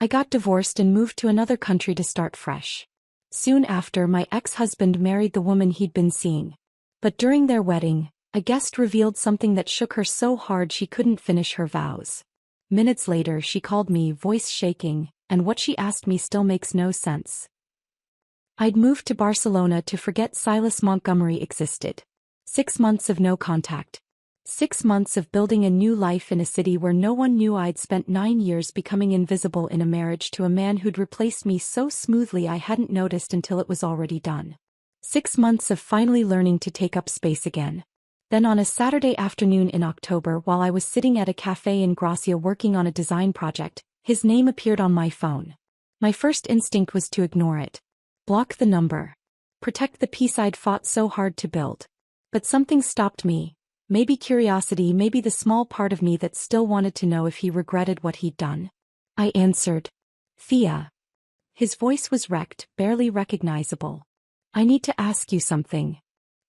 I got divorced and moved to another country to start fresh. Soon after, my ex-husband married the woman he'd been seeing. But during their wedding, a guest revealed something that shook her so hard she couldn't finish her vows. Minutes later, she called me, voice shaking, and what she asked me still makes no sense. I'd moved to Barcelona to forget Silas Montgomery existed. 6 months of no contact. 6 months of building a new life in a city where no one knew. I'd spent 9 years becoming invisible in a marriage to a man who'd replaced me so smoothly I hadn't noticed until it was already done. 6 months of finally learning to take up space again. Then on a Saturday afternoon in October, while I was sitting at a cafe in Gracia working on a design project, his name appeared on my phone. My first instinct was to ignore it. Block the number. Protect the peace I'd fought so hard to build. But something stopped me. Maybe curiosity, maybe the small part of me that still wanted to know if he regretted what he'd done. I answered. Thea. His voice was wrecked, barely recognizable. I need to ask you something.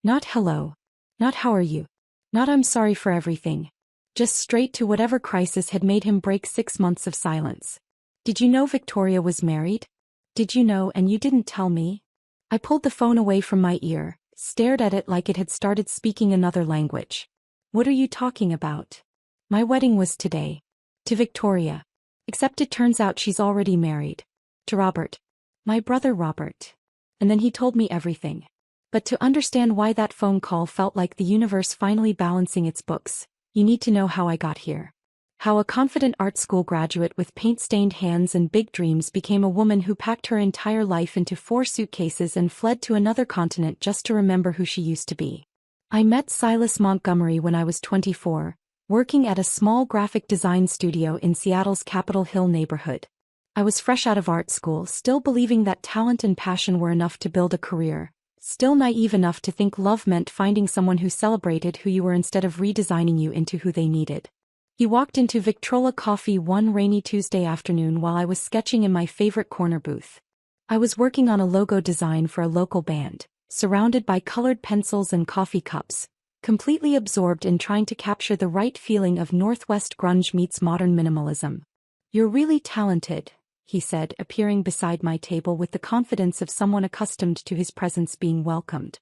Not hello. Not how are you. Not I'm sorry for everything. Just straight to whatever crisis had made him break 6 months of silence. Did you know Victoria was married? Did you know and you didn't tell me? I pulled the phone away from my ear, stared at it like it had started speaking another language. What are you talking about? My wedding was today. To Victoria. Except it turns out she's already married. To Robert. My brother Robert. And then he told me everything. But to understand why that phone call felt like the universe finally balancing its books, you need to know how I got here. How a confident art school graduate with paint-stained hands and big dreams became a woman who packed her entire life into 4 suitcases and fled to another continent just to remember who she used to be. I met Silas Montgomery when I was 24, working at a small graphic design studio in Seattle's Capitol Hill neighborhood. I was fresh out of art school, still believing that talent and passion were enough to build a career. Still naive enough to think love meant finding someone who celebrated who you were instead of redesigning you into who they needed. He walked into Victrola Coffee one rainy Tuesday afternoon while I was sketching in my favorite corner booth. I was working on a logo design for a local band, surrounded by colored pencils and coffee cups, completely absorbed in trying to capture the right feeling of Northwest grunge meets modern minimalism. You're really talented, he said, appearing beside my table with the confidence of someone accustomed to his presence being welcomed.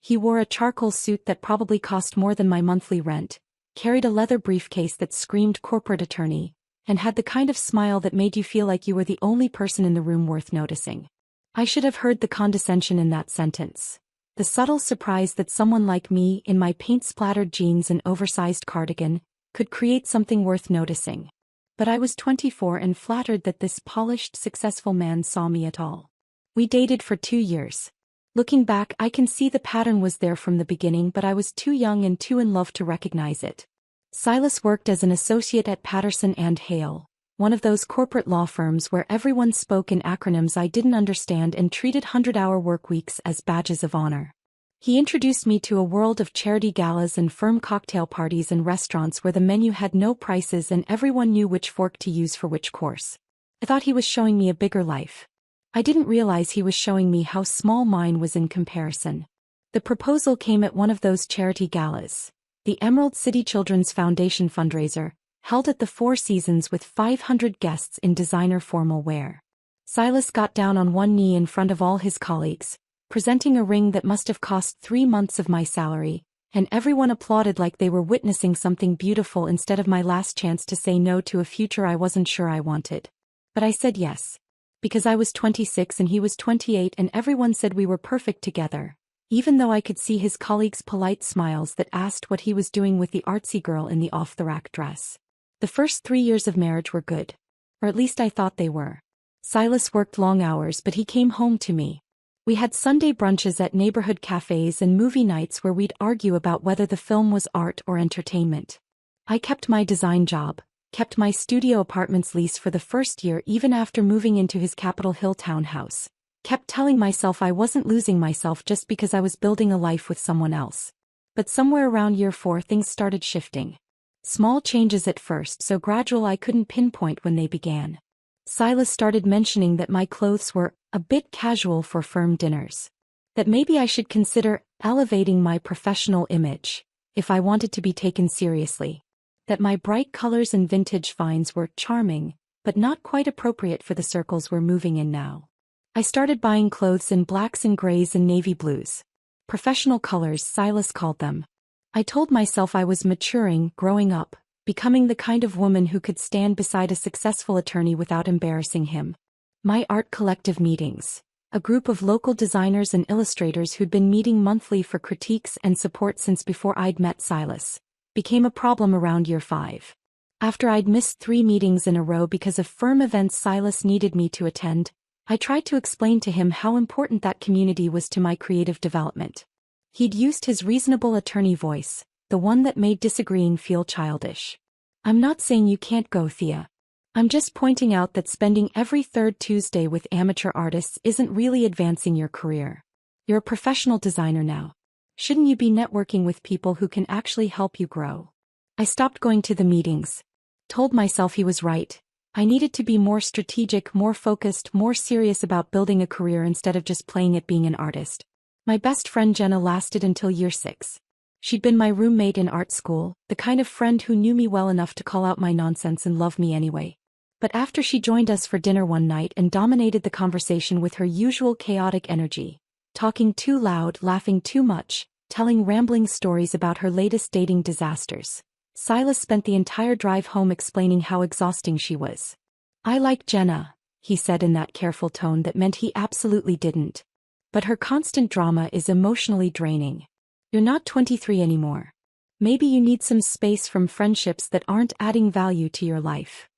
He wore a charcoal suit that probably cost more than my monthly rent, carried a leather briefcase that screamed corporate attorney, and had the kind of smile that made you feel like you were the only person in the room worth noticing. I should have heard the condescension in that sentence. The subtle surprise that someone like me, in my paint-splattered jeans and oversized cardigan, could create something worth noticing. But I was 24 and flattered that this polished, successful man saw me at all. We dated for 2 years. Looking back, I can see the pattern was there from the beginning, but I was too young and too in love to recognize it. Silas worked as an associate at Patterson and Hale, one of those corporate law firms where everyone spoke in acronyms I didn't understand and treated 100-hour work weeks as badges of honor. He introduced me to a world of charity galas and firm cocktail parties and restaurants where the menu had no prices and everyone knew which fork to use for which course. I thought he was showing me a bigger life. I didn't realize he was showing me how small mine was in comparison. The proposal came at one of those charity galas, the Emerald City Children's Foundation fundraiser, held at the Four Seasons with 500 guests in designer formal wear. Silas got down on one knee in front of all his colleagues, presenting a ring that must have cost 3 months of my salary, and everyone applauded like they were witnessing something beautiful instead of my last chance to say no to a future I wasn't sure I wanted. But I said yes. Because I was 26 and he was 28 and everyone said we were perfect together, even though I could see his colleagues' polite smiles that asked what he was doing with the artsy girl in the off-the-rack dress. The first 3 years of marriage were good. Or at least I thought they were. Silas worked long hours, but he came home to me. We had Sunday brunches at neighborhood cafes and movie nights where we'd argue about whether the film was art or entertainment. I kept my design job, kept my studio apartment's lease for the first year even after moving into his Capitol Hill townhouse, kept telling myself I wasn't losing myself just because I was building a life with someone else. But somewhere around year 4 things started shifting. Small changes at first, so gradual I couldn't pinpoint when they began. Silas started mentioning that my clothes were a bit casual for firm dinners. That maybe I should consider elevating my professional image, if I wanted to be taken seriously. That my bright colors and vintage finds were charming, but not quite appropriate for the circles we're moving in now. I started buying clothes in blacks and grays and navy blues. Professional colors, Silas called them. I told myself I was maturing, growing up, becoming the kind of woman who could stand beside a successful attorney without embarrassing him. My art collective meetings, a group of local designers and illustrators who'd been meeting monthly for critiques and support since before I'd met Silas, became a problem around year 5. After I'd missed 3 meetings in a row because of firm events Silas needed me to attend, I tried to explain to him how important that community was to my creative development. He'd used his reasonable attorney voice, the one that made disagreeing feel childish. "I'm not saying you can't go, Thea. I'm just pointing out that spending every third Tuesday with amateur artists isn't really advancing your career. You're a professional designer now. Shouldn't you be networking with people who can actually help you grow?" I stopped going to the meetings. Told myself he was right. I needed to be more strategic, more focused, more serious about building a career instead of just playing at being an artist. My best friend Jenna lasted until year 6. She'd been my roommate in art school, the kind of friend who knew me well enough to call out my nonsense and love me anyway. But after she joined us for dinner one night and dominated the conversation with her usual chaotic energy, talking too loud, laughing too much, telling rambling stories about her latest dating disasters, Silas spent the entire drive home explaining how exhausting she was. "I like Jenna," he said in that careful tone that meant he absolutely didn't. "But her constant drama is emotionally draining. You're not 23 anymore. Maybe you need some space from friendships that aren't adding value to your life."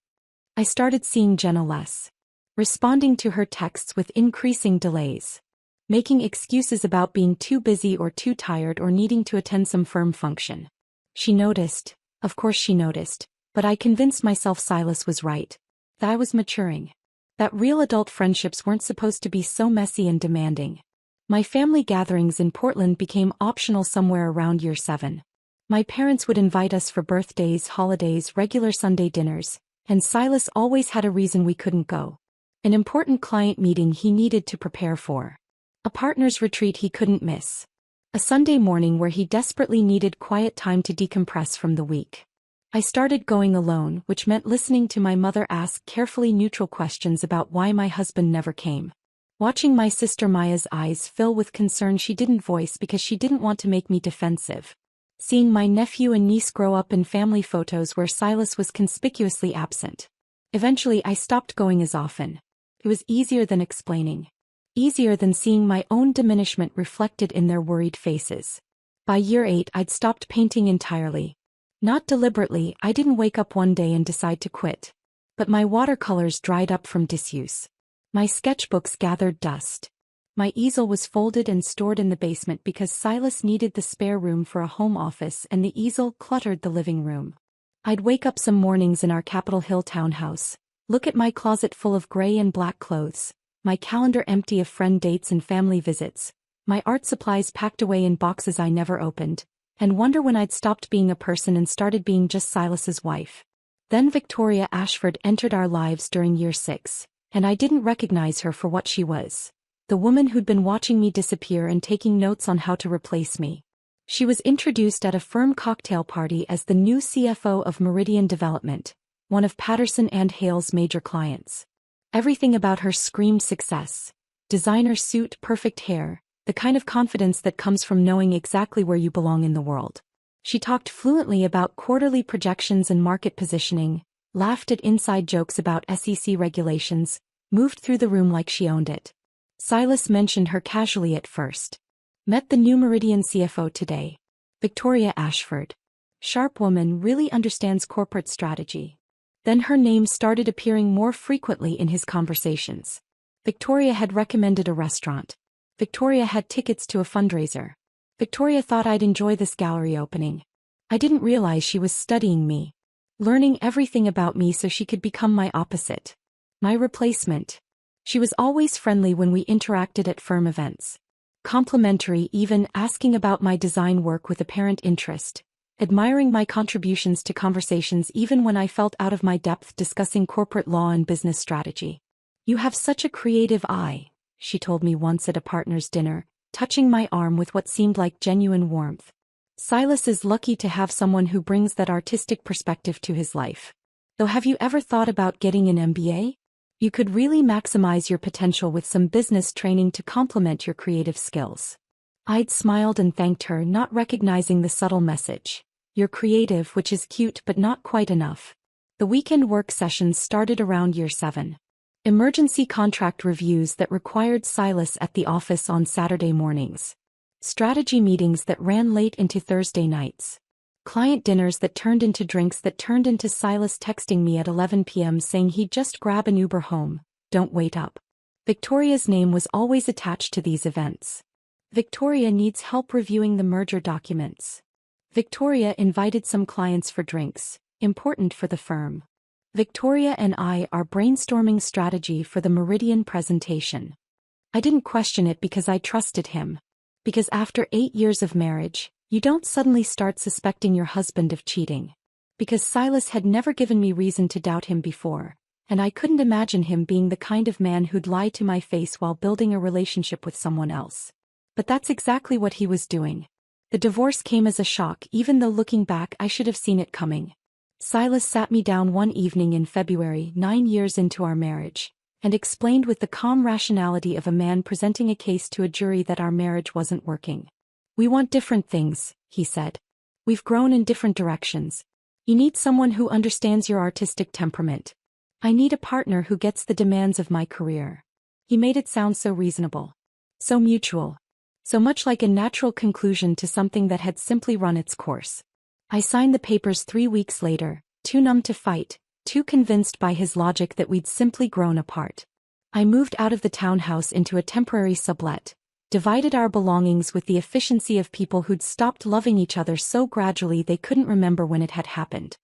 I started seeing Jenna less. Responding to her texts with increasing delays. Making excuses about being too busy or too tired or needing to attend some firm function. She noticed. Of course she noticed, but I convinced myself Silas was right. That I was maturing. That real adult friendships weren't supposed to be so messy and demanding. My family gatherings in Portland became optional somewhere around year 7. My parents would invite us for birthdays, holidays, regular Sunday dinners, and Silas always had a reason we couldn't go. An important client meeting he needed to prepare for. A partner's retreat he couldn't miss. A Sunday morning where he desperately needed quiet time to decompress from the week. I started going alone, which meant listening to my mother ask carefully neutral questions about why my husband never came. Watching my sister Maya's eyes fill with concern she didn't voice because she didn't want to make me defensive. Seeing my nephew and niece grow up in family photos where Silas was conspicuously absent. Eventually I stopped going as often. It was easier than explaining. Easier than seeing my own diminishment reflected in their worried faces. By year 8 I'd stopped painting entirely. Not deliberately, I didn't wake up one day and decide to quit. But my watercolors dried up from disuse. My sketchbooks gathered dust. My easel was folded and stored in the basement because Silas needed the spare room for a home office and the easel cluttered the living room. I'd wake up some mornings in our Capitol Hill townhouse, look at my closet full of gray and black clothes, my calendar empty of friend dates and family visits, my art supplies packed away in boxes I never opened, and wonder when I'd stopped being a person and started being just Silas's wife. Then Victoria Ashford entered our lives during year 6, and I didn't recognize her for what she was. The woman who'd been watching me disappear and taking notes on how to replace me. She was introduced at a firm cocktail party as the new CFO of Meridian Development, one of Patterson and Hale's major clients. Everything about her screamed success. Designer suit, perfect hair, the kind of confidence that comes from knowing exactly where you belong in the world. She talked fluently about quarterly projections and market positioning, laughed at inside jokes about SEC regulations, moved through the room like she owned it. Silas mentioned her casually at first. Met the new Meridian CFO today. Victoria Ashford. Sharp woman, really understands corporate strategy. Then her name started appearing more frequently in his conversations. Victoria had recommended a restaurant. Victoria had tickets to a fundraiser. Victoria thought I'd enjoy this gallery opening. I didn't realize she was studying me. Learning everything about me so she could become my opposite. My replacement. She was always friendly when we interacted at firm events. Complimentary, even asking about my design work with apparent interest. Admiring my contributions to conversations even when I felt out of my depth discussing corporate law and business strategy. "You have such a creative eye," she told me once at a partner's dinner, touching my arm with what seemed like genuine warmth. Silas is lucky to have someone who brings that artistic perspective to his life. Though have you ever thought about getting an MBA? You could really maximize your potential with some business training to complement your creative skills. I'd smiled and thanked her, not recognizing the subtle message. You're creative, which is cute but not quite enough. The weekend work sessions started around year 7. Emergency contract reviews that required Silas at the office on Saturday mornings. Strategy meetings that ran late into Thursday nights. Client dinners that turned into drinks that turned into Silas texting me at 11 p.m. saying he'd just grab an Uber home, don't wait up. Victoria's name was always attached to these events. Victoria needs help reviewing the merger documents. Victoria invited some clients for drinks, important for the firm. Victoria and I are brainstorming strategy for the Meridian presentation. I didn't question it because I trusted him. Because after 8 years of marriage, you don't suddenly start suspecting your husband of cheating. Because Silas had never given me reason to doubt him before, and I couldn't imagine him being the kind of man who'd lie to my face while building a relationship with someone else. But that's exactly what he was doing. The divorce came as a shock, even though looking back I should have seen it coming. Silas sat me down one evening in February, 9 years into our marriage, and explained with the calm rationality of a man presenting a case to a jury that our marriage wasn't working. We want different things, he said. We've grown in different directions. You need someone who understands your artistic temperament. I need a partner who gets the demands of my career. He made it sound so reasonable. So mutual. So much like a natural conclusion to something that had simply run its course. I signed the papers 3 weeks later, too numb to fight, too convinced by his logic that we'd simply grown apart. I moved out of the townhouse into a temporary sublet, divided our belongings with the efficiency of people who'd stopped loving each other so gradually they couldn't remember when it had happened.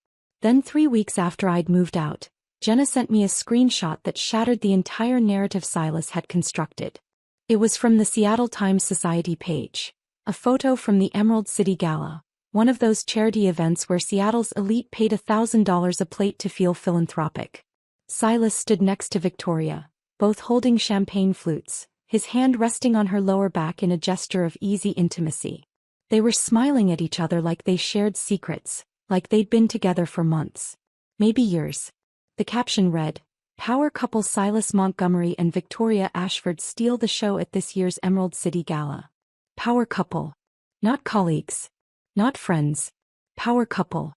Then 3 weeks after I'd moved out, Jenna sent me a screenshot that shattered the entire narrative Silas had constructed. It was from the Seattle Times Society page. A photo from the Emerald City Gala, one of those charity events where Seattle's elite paid $1,000 a plate to feel philanthropic. Silas stood next to Victoria, both holding champagne flutes, his hand resting on her lower back in a gesture of easy intimacy. They were smiling at each other like they shared secrets, like they'd been together for months. Maybe years. The caption read, "Power couple Silas Montgomery and Victoria Ashford steal the show at this year's Emerald City Gala." Power couple. Not colleagues. Not friends. Power couple.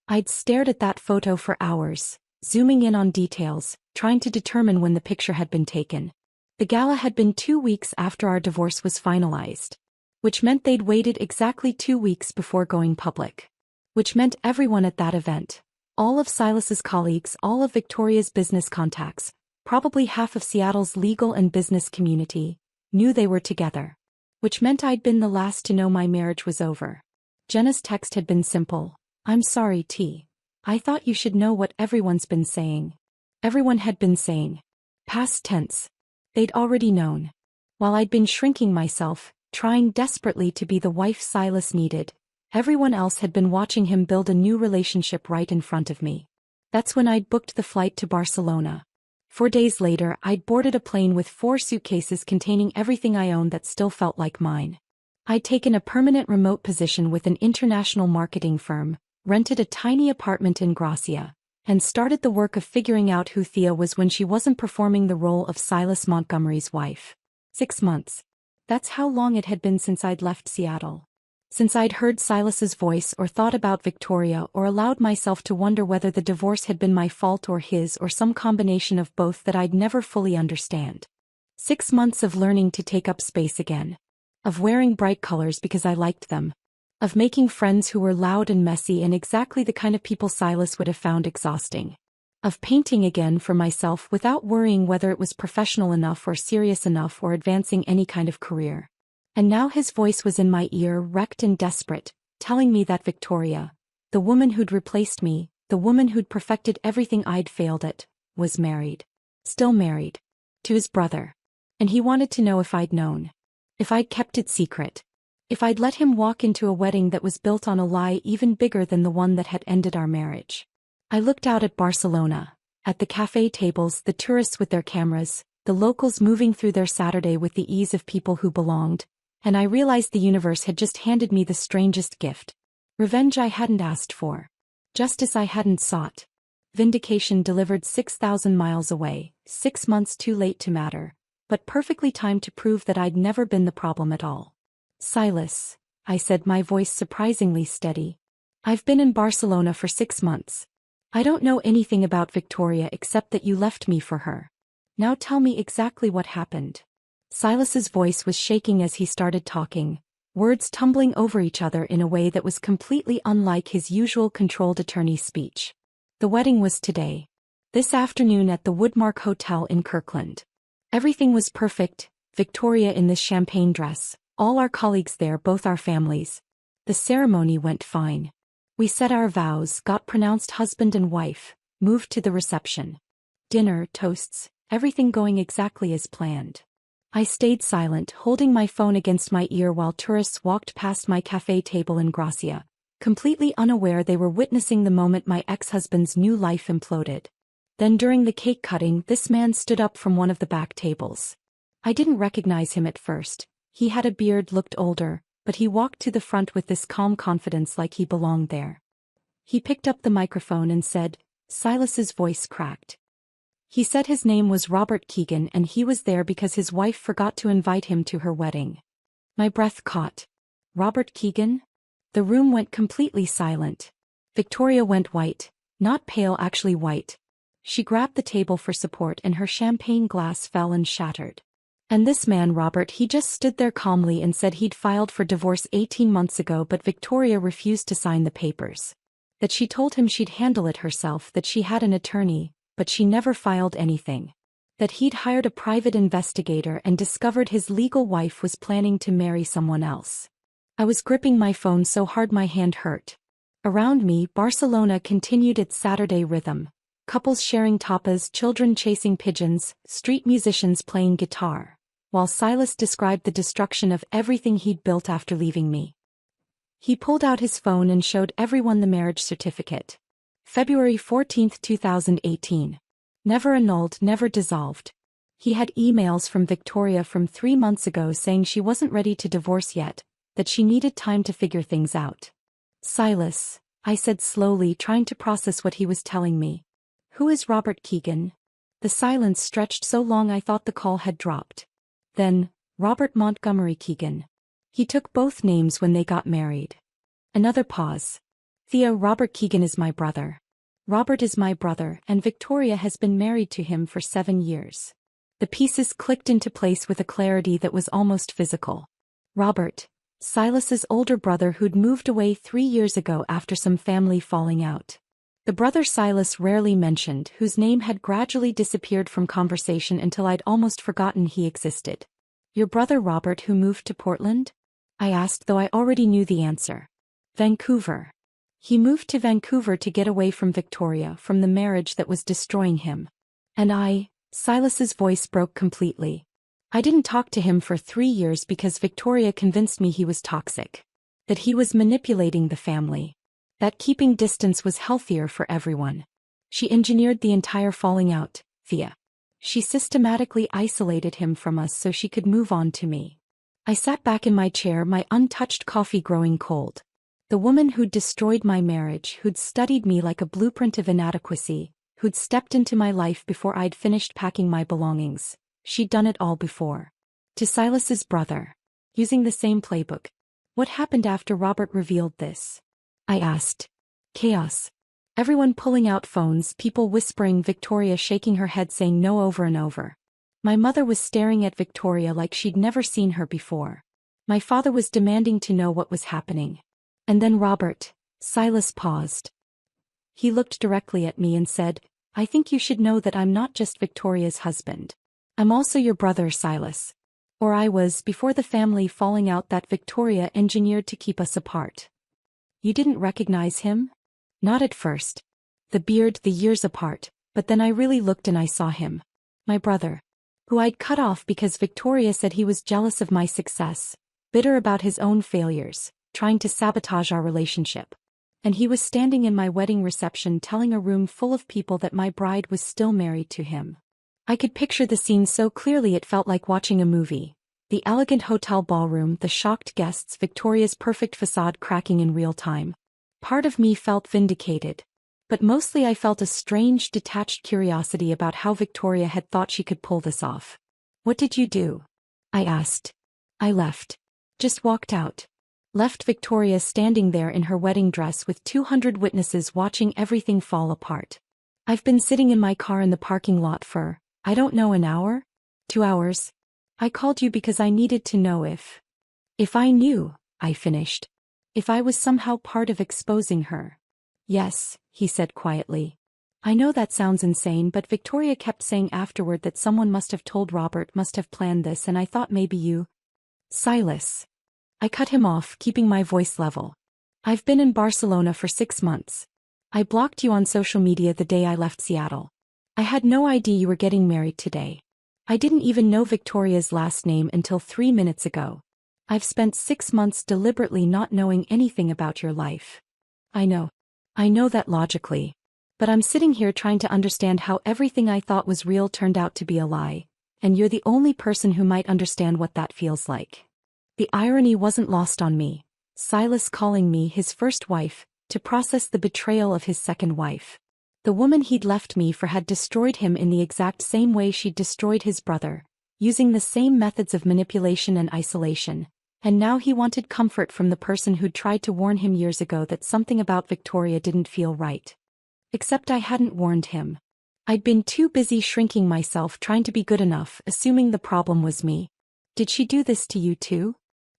I'd stared at that photo for hours, zooming in on details, trying to determine when the picture had been taken. The gala had been 2 weeks after our divorce was finalized. Which meant they'd waited exactly 2 weeks before going public. Which meant everyone at that event, all of Silas's colleagues, all of Victoria's business contacts, probably half of Seattle's legal and business community, knew they were together. Which meant I'd been the last to know my marriage was over. Jenna's text had been simple. "I'm sorry, T. I thought you should know what everyone's been saying." Everyone had been saying. Past tense. They'd already known. While I'd been shrinking myself, trying desperately to be the wife Silas needed, everyone else had been watching him build a new relationship right in front of me. That's when I'd booked the flight to Barcelona. 4 days later, I'd boarded a plane with 4 suitcases containing everything I owned that still felt like mine. I'd taken a permanent remote position with an international marketing firm, rented a tiny apartment in Gracia, and started the work of figuring out who Thea was when she wasn't performing the role of Silas Montgomery's wife. 6 months. That's how long it had been since I'd left Seattle. Since I'd heard Silas's voice or thought about Victoria or allowed myself to wonder whether the divorce had been my fault or his or some combination of both that I'd never fully understand. 6 months of learning to take up space again. Of wearing bright colors because I liked them. Of making friends who were loud and messy and exactly the kind of people Silas would have found exhausting. Of painting again for myself without worrying whether it was professional enough or serious enough or advancing any kind of career. And now his voice was in my ear, wrecked and desperate, telling me that Victoria, the woman who'd replaced me, the woman who'd perfected everything I'd failed at, was married. Still married. To his brother. And he wanted to know if I'd known. If I'd kept it secret. If I'd let him walk into a wedding that was built on a lie even bigger than the one that had ended our marriage. I looked out at Barcelona, at the cafe tables, the tourists with their cameras, the locals moving through their Saturday with the ease of people who belonged, and I realized the universe had just handed me the strangest gift. Revenge I hadn't asked for. Justice I hadn't sought. vindication delivered 6,000 miles away, 6 months too late to matter, but perfectly timed to prove that I'd never been the problem at all. Silas, I said, my voice surprisingly steady. I've been in Barcelona for 6 months. I don't know anything about Victoria except that you left me for her. Now tell me exactly what happened. Silas's voice was shaking as he started talking, words tumbling over each other in a way that was completely unlike his usual controlled attorney speech. The wedding was today. This afternoon at the Woodmark Hotel in Kirkland. Everything was perfect, Victoria in this champagne dress, all our colleagues there, both our families. The ceremony went fine. We said our vows, got pronounced husband and wife, moved to the reception. Dinner, toasts, everything going exactly as planned. I stayed silent, holding my phone against my ear while tourists walked past my cafe table in Gracia, completely unaware they were witnessing the moment my ex-husband's new life imploded. Then during the cake cutting, this man stood up from one of the back tables. I didn't recognize him at first. He had a beard, looked older, but he walked to the front with this calm confidence like he belonged there. He picked up the microphone and said, Silas's voice cracked. He said his name was Robert Keegan and he was there because his wife forgot to invite him to her wedding. My breath caught. Robert Keegan? The room went completely silent. Victoria went white, not pale, actually white. She grabbed the table for support and her champagne glass fell and shattered. And this man Robert, he just stood there calmly and said he'd filed for divorce 18 months ago, but Victoria refused to sign the papers. That she told him she'd handle it herself, that she had an attorney, but she never filed anything. That he'd hired a private investigator and discovered his legal wife was planning to marry someone else. I was gripping my phone so hard my hand hurt. Around me, Barcelona continued its Saturday rhythm. Couples sharing tapas, children chasing pigeons, street musicians playing guitar. While Silas described the destruction of everything he'd built after leaving me. He pulled out his phone and showed everyone the marriage certificate. February 14, 2018. Never annulled, never dissolved. He had emails from Victoria from 3 months ago saying she wasn't ready to divorce yet, that she needed time to figure things out. Silas, I said slowly, trying to process what he was telling me. Who is Robert Keegan? The silence stretched so long I thought the call had dropped. Then, Robert Montgomery Keegan. He took both names when they got married. Another pause. Thea, Robert Keegan is my brother. Robert is my brother, and Victoria has been married to him for 7 years. The pieces clicked into place with a clarity that was almost physical. Robert, Silas's older brother who'd moved away 3 years ago after some family falling out. The brother Silas rarely mentioned, whose name had gradually disappeared from conversation until I'd almost forgotten he existed. Your brother Robert who moved to Portland? I asked, though I already knew the answer. Vancouver. He moved to Vancouver to get away from Victoria, from the marriage that was destroying him. And Silas's voice broke completely. I didn't talk to him for 3 years because Victoria convinced me he was toxic. That he was manipulating the family. That keeping distance was healthier for everyone. She engineered the entire falling out, Thea. She systematically isolated him from us so she could move on to me. I sat back in my chair, my untouched coffee growing cold. The woman who'd destroyed my marriage, who'd studied me like a blueprint of inadequacy, who'd stepped into my life before I'd finished packing my belongings. She'd done it all before. To Silas's brother. Using the same playbook. What happened after Robert revealed this? I asked. Chaos. Everyone pulling out phones, people whispering, Victoria shaking her head saying no over and over. My mother was staring at Victoria like she'd never seen her before. My father was demanding to know what was happening. And then Robert. Silas paused. He looked directly at me and said, I think you should know that I'm not just Victoria's husband. I'm also your brother, Silas. Or I was before the family falling out that Victoria engineered to keep us apart. You didn't recognize him? Not at first. The beard, the years apart, but then I really looked and I saw him. My brother. Who I'd cut off because Victoria said he was jealous of my success, bitter about his own failures, trying to sabotage our relationship. And he was standing in my wedding reception telling a room full of people that my bride was still married to him. I could picture the scene so clearly it felt like watching a movie. The elegant hotel ballroom, the shocked guests, Victoria's perfect facade cracking in real time. Part of me felt vindicated. But mostly I felt a strange, detached curiosity about how Victoria had thought she could pull this off. "What did you do?" I asked. "I left. Just walked out." Left Victoria standing there in her wedding dress with 200 witnesses watching everything fall apart. "I've been sitting in my car in the parking lot for, I don't know, an hour? 2 hours. I called you because I needed to know if I knew," I finished. "If I was somehow part of exposing her." "Yes," he said quietly. "I know that sounds insane, but Victoria kept saying afterward that someone must have told Robert, must have planned this, and I thought maybe you—" "Silas." I cut him off, keeping my voice level. "I've been in Barcelona for 6 months. I blocked you on social media the day I left Seattle. I had no idea you were getting married today. I didn't even know Victoria's last name until 3 minutes ago. I've spent 6 months deliberately not knowing anything about your life. I know. I know that logically. But I'm sitting here trying to understand how everything I thought was real turned out to be a lie, and you're the only person who might understand what that feels like." The irony wasn't lost on me. Silas calling me his first wife, to process the betrayal of his second wife. The woman he'd left me for had destroyed him in the exact same way she'd destroyed his brother, using the same methods of manipulation and isolation, and now he wanted comfort from the person who'd tried to warn him years ago that something about Victoria didn't feel right. Except I hadn't warned him. I'd been too busy shrinking myself, trying to be good enough, assuming the problem was me. "Did she do this to you too?"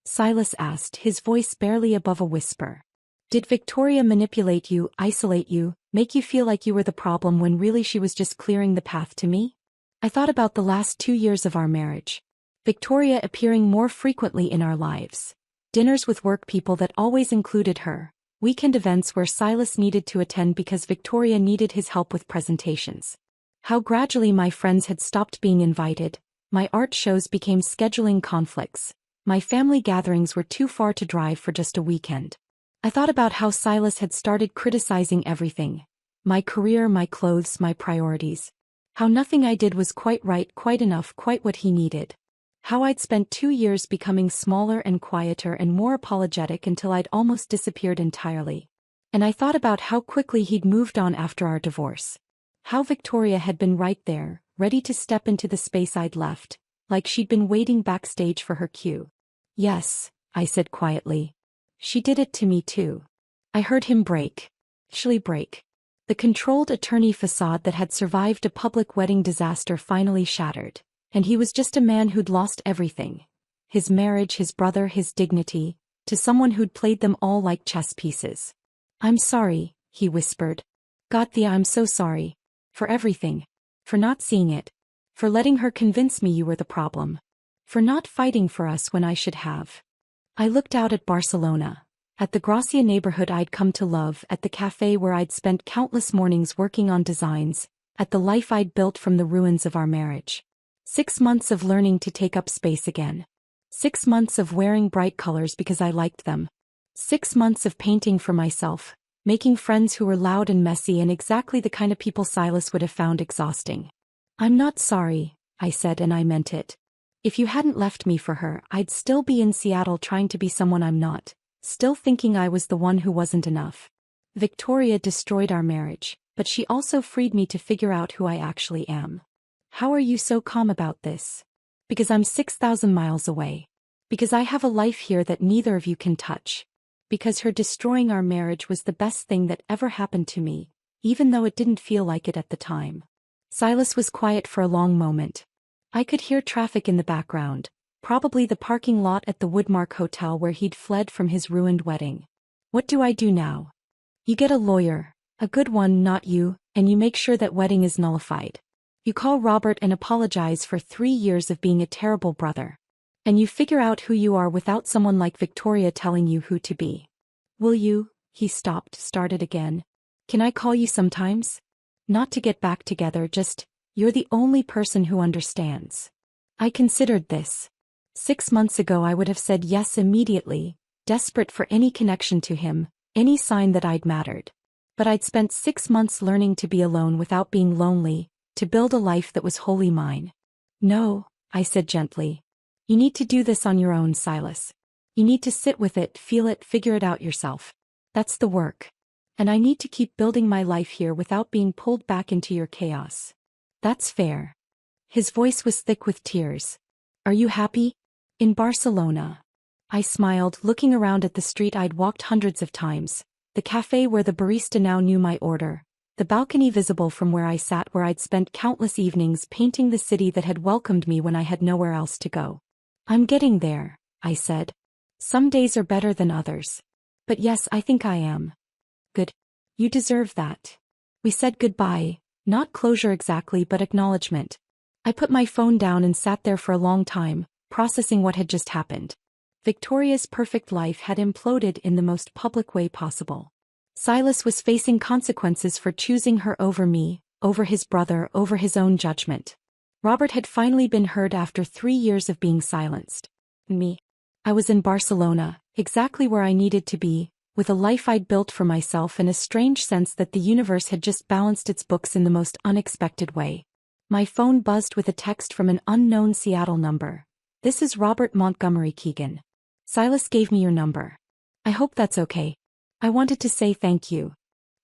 Silas asked, his voice barely above a whisper. "Did Victoria manipulate you, isolate you, make you feel like you were the problem when really she was just clearing the path to me?" I thought about the last 2 years of our marriage. Victoria appearing more frequently in our lives. Dinners with work people that always included her. Weekend events where Silas needed to attend because Victoria needed his help with presentations. How gradually my friends had stopped being invited. My art shows became scheduling conflicts. My family gatherings were too far to drive for just a weekend. I thought about how Silas had started criticizing everything. My career, my clothes, my priorities. How nothing I did was quite right, quite enough, quite what he needed. How I'd spent 2 years becoming smaller and quieter and more apologetic until I'd almost disappeared entirely. And I thought about how quickly he'd moved on after our divorce. How Victoria had been right there, ready to step into the space I'd left, like she'd been waiting backstage for her cue. "Yes," I said quietly. "She did it to me too." I heard him break. Actually break. The controlled attorney facade that had survived a public wedding disaster finally shattered. And he was just a man who'd lost everything. His marriage, his brother, his dignity, to someone who'd played them all like chess pieces. "I'm sorry," he whispered. I'm so sorry. For everything. For not seeing it. For letting her convince me you were the problem. For not fighting for us when I should have." I looked out at Barcelona. At the Gracia neighborhood I'd come to love, at the cafe where I'd spent countless mornings working on designs, at the life I'd built from the ruins of our marriage. 6 months of learning to take up space again. 6 months of wearing bright colors because I liked them. 6 months of painting for myself, making friends who were loud and messy and exactly the kind of people Silas would have found exhausting. "I'm not sorry," I said, and I meant it. "If you hadn't left me for her, I'd still be in Seattle trying to be someone I'm not, still thinking I was the one who wasn't enough. Victoria destroyed our marriage, but she also freed me to figure out who I actually am. How are you so calm about this?" "Because I'm 6,000 miles away. Because I have a life here that neither of you can touch. Because her destroying our marriage was the best thing that ever happened to me, even though it didn't feel like it at the time." Silas was quiet for a long moment. I could hear traffic in the background, probably the parking lot at the Woodmark Hotel where he'd fled from his ruined wedding. "What do I do now?" "You get a lawyer, a good one, not you, and you make sure that wedding is nullified. You call Robert and apologize for 3 years of being a terrible brother. And you figure out who you are without someone like Victoria telling you who to be. Will you?" He stopped, started again. "Can I call you sometimes? Not to get back together, just, you're the only person who understands." I considered this. 6 months ago I would have said yes immediately, desperate for any connection to him, any sign that I'd mattered. But I'd spent 6 months learning to be alone without being lonely, to build a life that was wholly mine. "No," I said gently. "You need to do this on your own, Silas. You need to sit with it, feel it, figure it out yourself. That's the work. And I need to keep building my life here without being pulled back into your chaos. That's fair. His voice was thick with tears. Are you happy? In Barcelona. I smiled, looking around at the street I'd walked hundreds of times, the cafe where the barista now knew my order, the balcony visible from where I sat where I'd spent countless evenings painting the city that had welcomed me when I had nowhere else to go. I'm getting there, I said. Some days are better than others. But yes, I think I am. Good. You deserve that. We said goodbye, not closure exactly but acknowledgement. I put my phone down and sat there for a long time, processing what had just happened. Victoria's perfect life had imploded in the most public way possible. Silas was facing consequences for choosing her over me, over his brother, over his own judgment. Robert had finally been heard after 3 years of being silenced. Me. I was in Barcelona, exactly where I needed to be, with a life I'd built for myself and a strange sense that the universe had just balanced its books in the most unexpected way. My phone buzzed with a text from an unknown Seattle number. This is Robert Montgomery Keegan. Silas gave me your number. I hope that's okay. I wanted to say thank you.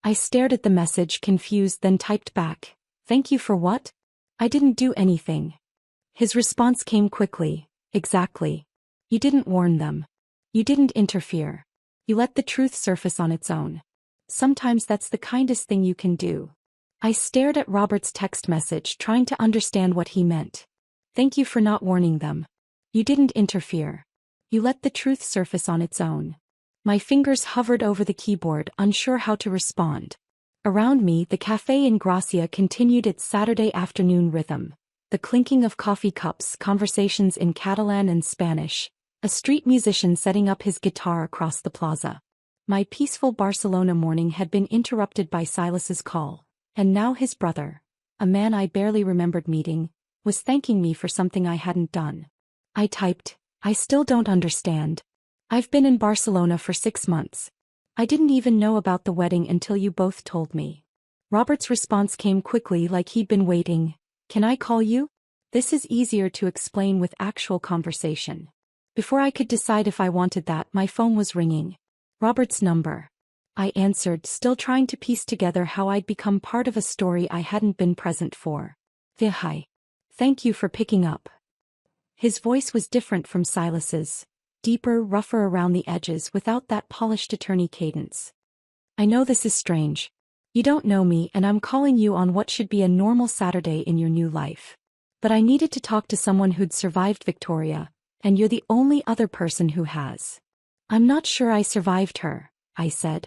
I stared at the message, confused, then typed back. Thank you for what? I didn't do anything. His response came quickly. Exactly. You didn't warn them. You didn't interfere. You let the truth surface on its own. Sometimes that's the kindest thing you can do. I stared at Robert's text message, trying to understand what he meant. Thank you for not warning them. You didn't interfere. You let the truth surface on its own. My fingers hovered over the keyboard, unsure how to respond. Around me, the café in Gracia continued its Saturday afternoon rhythm. The clinking of coffee cups, conversations in Catalan and Spanish, a street musician setting up his guitar across the plaza. My peaceful Barcelona morning had been interrupted by Silas's call, and now his brother, a man I barely remembered meeting, was thanking me for something I hadn't done. I typed, I still don't understand. I've been in Barcelona for 6 months. I didn't even know about the wedding until you both told me. Robert's response came quickly, like he'd been waiting. Can I call you? This is easier to explain with actual conversation. Before I could decide if I wanted that, my phone was ringing. Robert's number. I answered, still trying to piece together how I'd become part of a story I hadn't been present for. Hi. Thank you for picking up. His voice was different from Silas's. Deeper, rougher around the edges without that polished attorney cadence. I know this is strange. You don't know me and I'm calling you on what should be a normal Saturday in your new life. But I needed to talk to someone who'd survived Victoria, and you're the only other person who has. I'm not sure I survived her, I said.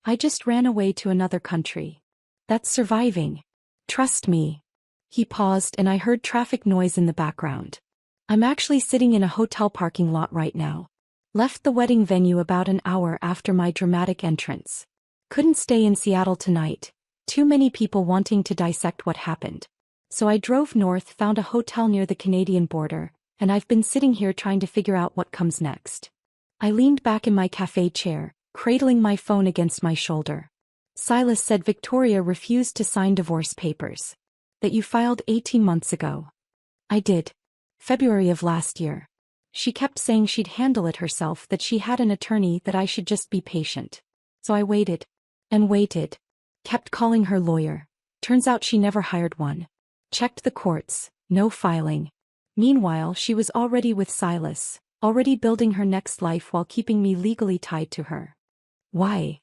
I just ran away to another country. That's surviving. Trust me. He paused and I heard traffic noise in the background. I'm actually sitting in a hotel parking lot right now. Left the wedding venue about an hour after my dramatic entrance. Couldn't stay in Seattle tonight. Too many people wanting to dissect what happened. So I drove north, found a hotel near the Canadian border, and I've been sitting here trying to figure out what comes next. I leaned back in my cafe chair, cradling my phone against my shoulder. Silas said Victoria refused to sign divorce papers. That you filed 18 months ago. I did. February of last year. She kept saying she'd handle it herself, that she had an attorney, that I should just be patient. So I waited. And waited. Kept calling her lawyer. Turns out she never hired one. Checked the courts. No filing. Meanwhile, she was already with Silas, already building her next life while keeping me legally tied to her. Why?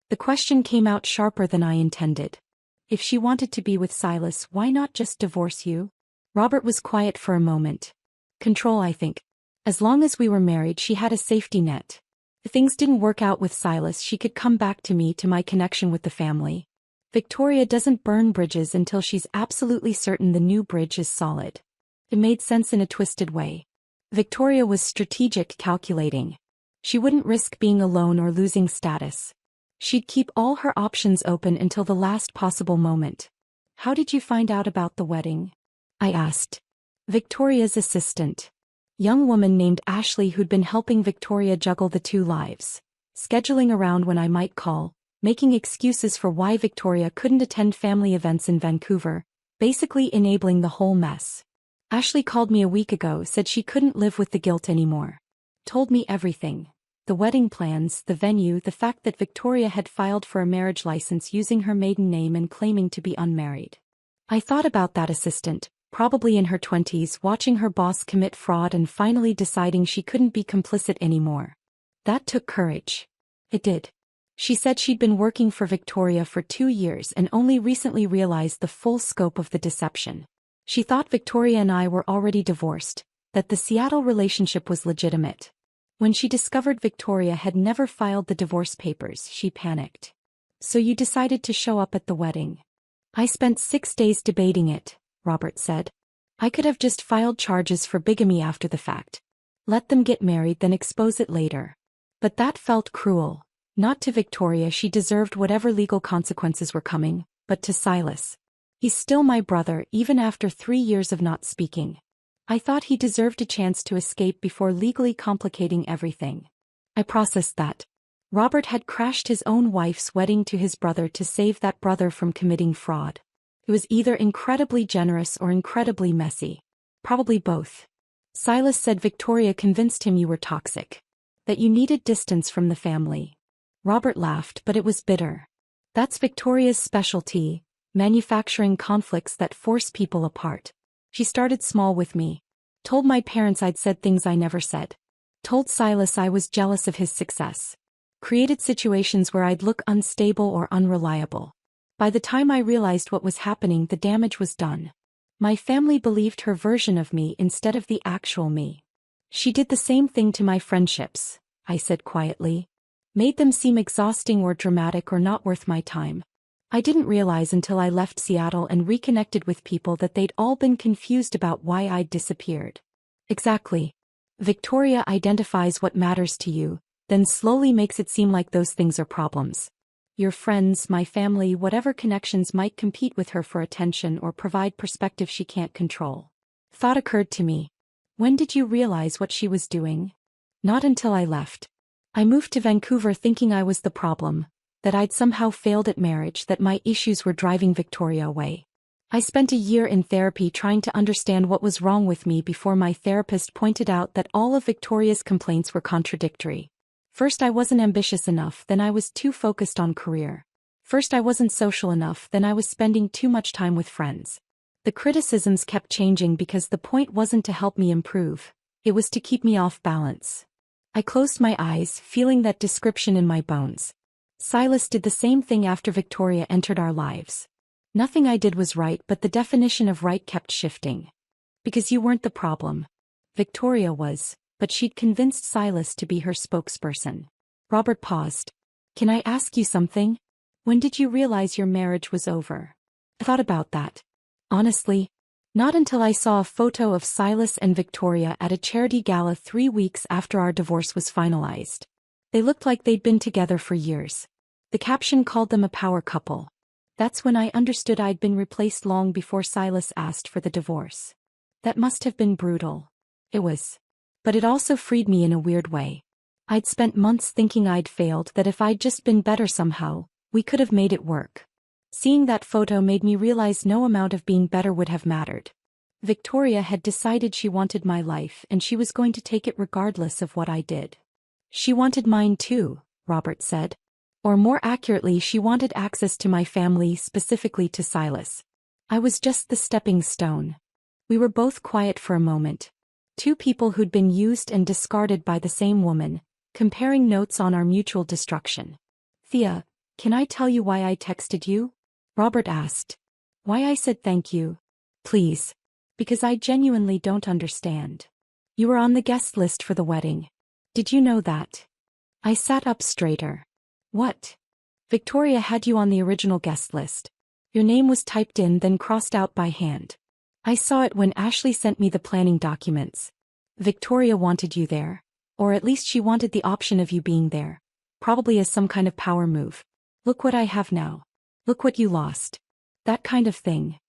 The question came out sharper than I intended. If she wanted to be with Silas, why not just divorce you? Robert was quiet for a moment. Control, I think. As long as we were married, she had a safety net. If things didn't work out with Silas, she could come back to me, to my connection with the family. Victoria doesn't burn bridges until she's absolutely certain the new bridge is solid. It made sense in a twisted way. Victoria was strategic, calculating. She wouldn't risk being alone or losing status. She'd keep all her options open until the last possible moment. How did you find out about the wedding? I asked. Victoria's assistant. Young woman named Ashley, who'd been helping Victoria juggle the 2 lives. Scheduling around when I might call, making excuses for why Victoria couldn't attend family events in Vancouver, basically enabling the whole mess. Ashley called me a week ago, said she couldn't live with the guilt anymore. Told me everything. the wedding plans, the venue, the fact that Victoria had filed for a marriage license using her maiden name and claiming to be unmarried. I thought about that assistant, probably in her 20s, watching her boss commit fraud and finally deciding she couldn't be complicit anymore. That took courage. It did. She said she'd been working for Victoria for 2 years and only recently realized the full scope of the deception. She thought Victoria and I were already divorced, that the Seattle relationship was legitimate. When she discovered Victoria had never filed the divorce papers, she panicked. "So you decided to show up at the wedding?" "I spent 6 days debating it," Robert said. "I could have just filed charges for bigamy after the fact. Let them get married, then expose it later. But that felt cruel. Not to Victoria, she deserved whatever legal consequences were coming, but to Silas. He's still my brother, even after 3 years of not speaking. I thought he deserved a chance to escape before legally complicating everything." I processed that. Robert had crashed his own wife's wedding to his brother to save that brother from committing fraud. It was either incredibly generous or incredibly messy. Probably both. Silas said Victoria convinced him you were toxic. That you needed distance from the family. Robert laughed, but it was bitter. That's Victoria's specialty, manufacturing conflicts that force people apart. She started small with me. Told my parents I'd said things I never said. Told Silas I was jealous of his success. Created situations where I'd look unstable or unreliable. By the time I realized what was happening, the damage was done. My family believed her version of me instead of the actual me. She did the same thing to my friendships, I said quietly. Made them seem exhausting or dramatic or not worth my time. I didn't realize until I left Seattle and reconnected with people that they'd all been confused about why I'd disappeared. Exactly. Victoria identifies what matters to you, then slowly makes it seem like those things are problems. Your friends, my family, whatever connections might compete with her for attention or provide perspective she can't control. Thought occurred to me. When did you realize what she was doing? Not until I left. I moved to Vancouver thinking I was the problem, that I'd somehow failed at marriage, that my issues were driving Victoria away. I spent a year in therapy trying to understand what was wrong with me before my therapist pointed out that all of Victoria's complaints were contradictory. First I wasn't ambitious enough, then I was too focused on career. First I wasn't social enough, then I was spending too much time with friends. The criticisms kept changing because the point wasn't to help me improve, it was to keep me off balance. I closed my eyes, feeling that description in my bones. Silas did the same thing after Victoria entered our lives. Nothing I did was right, but the definition of right kept shifting. Because you weren't the problem. Victoria was, but she'd convinced Silas to be her spokesperson. Robert paused. Can I ask you something? When did you realize your marriage was over? I thought about that. Honestly, not until I saw a photo of Silas and Victoria at a charity gala 3 weeks after our divorce was finalized. They looked like they'd been together for years. The caption called them a power couple. That's when I understood I'd been replaced long before Silas asked for the divorce. That must have been brutal. It was. But it also freed me in a weird way. I'd spent months thinking I'd failed, that if I'd just been better somehow, we could have made it work. Seeing that photo made me realize no amount of being better would have mattered. Victoria had decided she wanted my life and she was going to take it regardless of what I did. She wanted mine too, Robert said. Or more accurately, she wanted access to my family, specifically to Silas. I was just the stepping stone. We were both quiet for a moment. Two people who'd been used and discarded by the same woman, comparing notes on our mutual destruction. Thea, can I tell you why I texted you? Robert asked. Why I said thank you? Please. Because I genuinely don't understand. You were on the guest list for the wedding. Did you know that? I sat up straighter. What? Victoria had you on the original guest list. Your name was typed in then crossed out by hand. I saw it when Ashley sent me the planning documents. Victoria wanted you there. Or at least she wanted the option of you being there. Probably as some kind of power move. Look what I have now. Look what you lost. That kind of thing.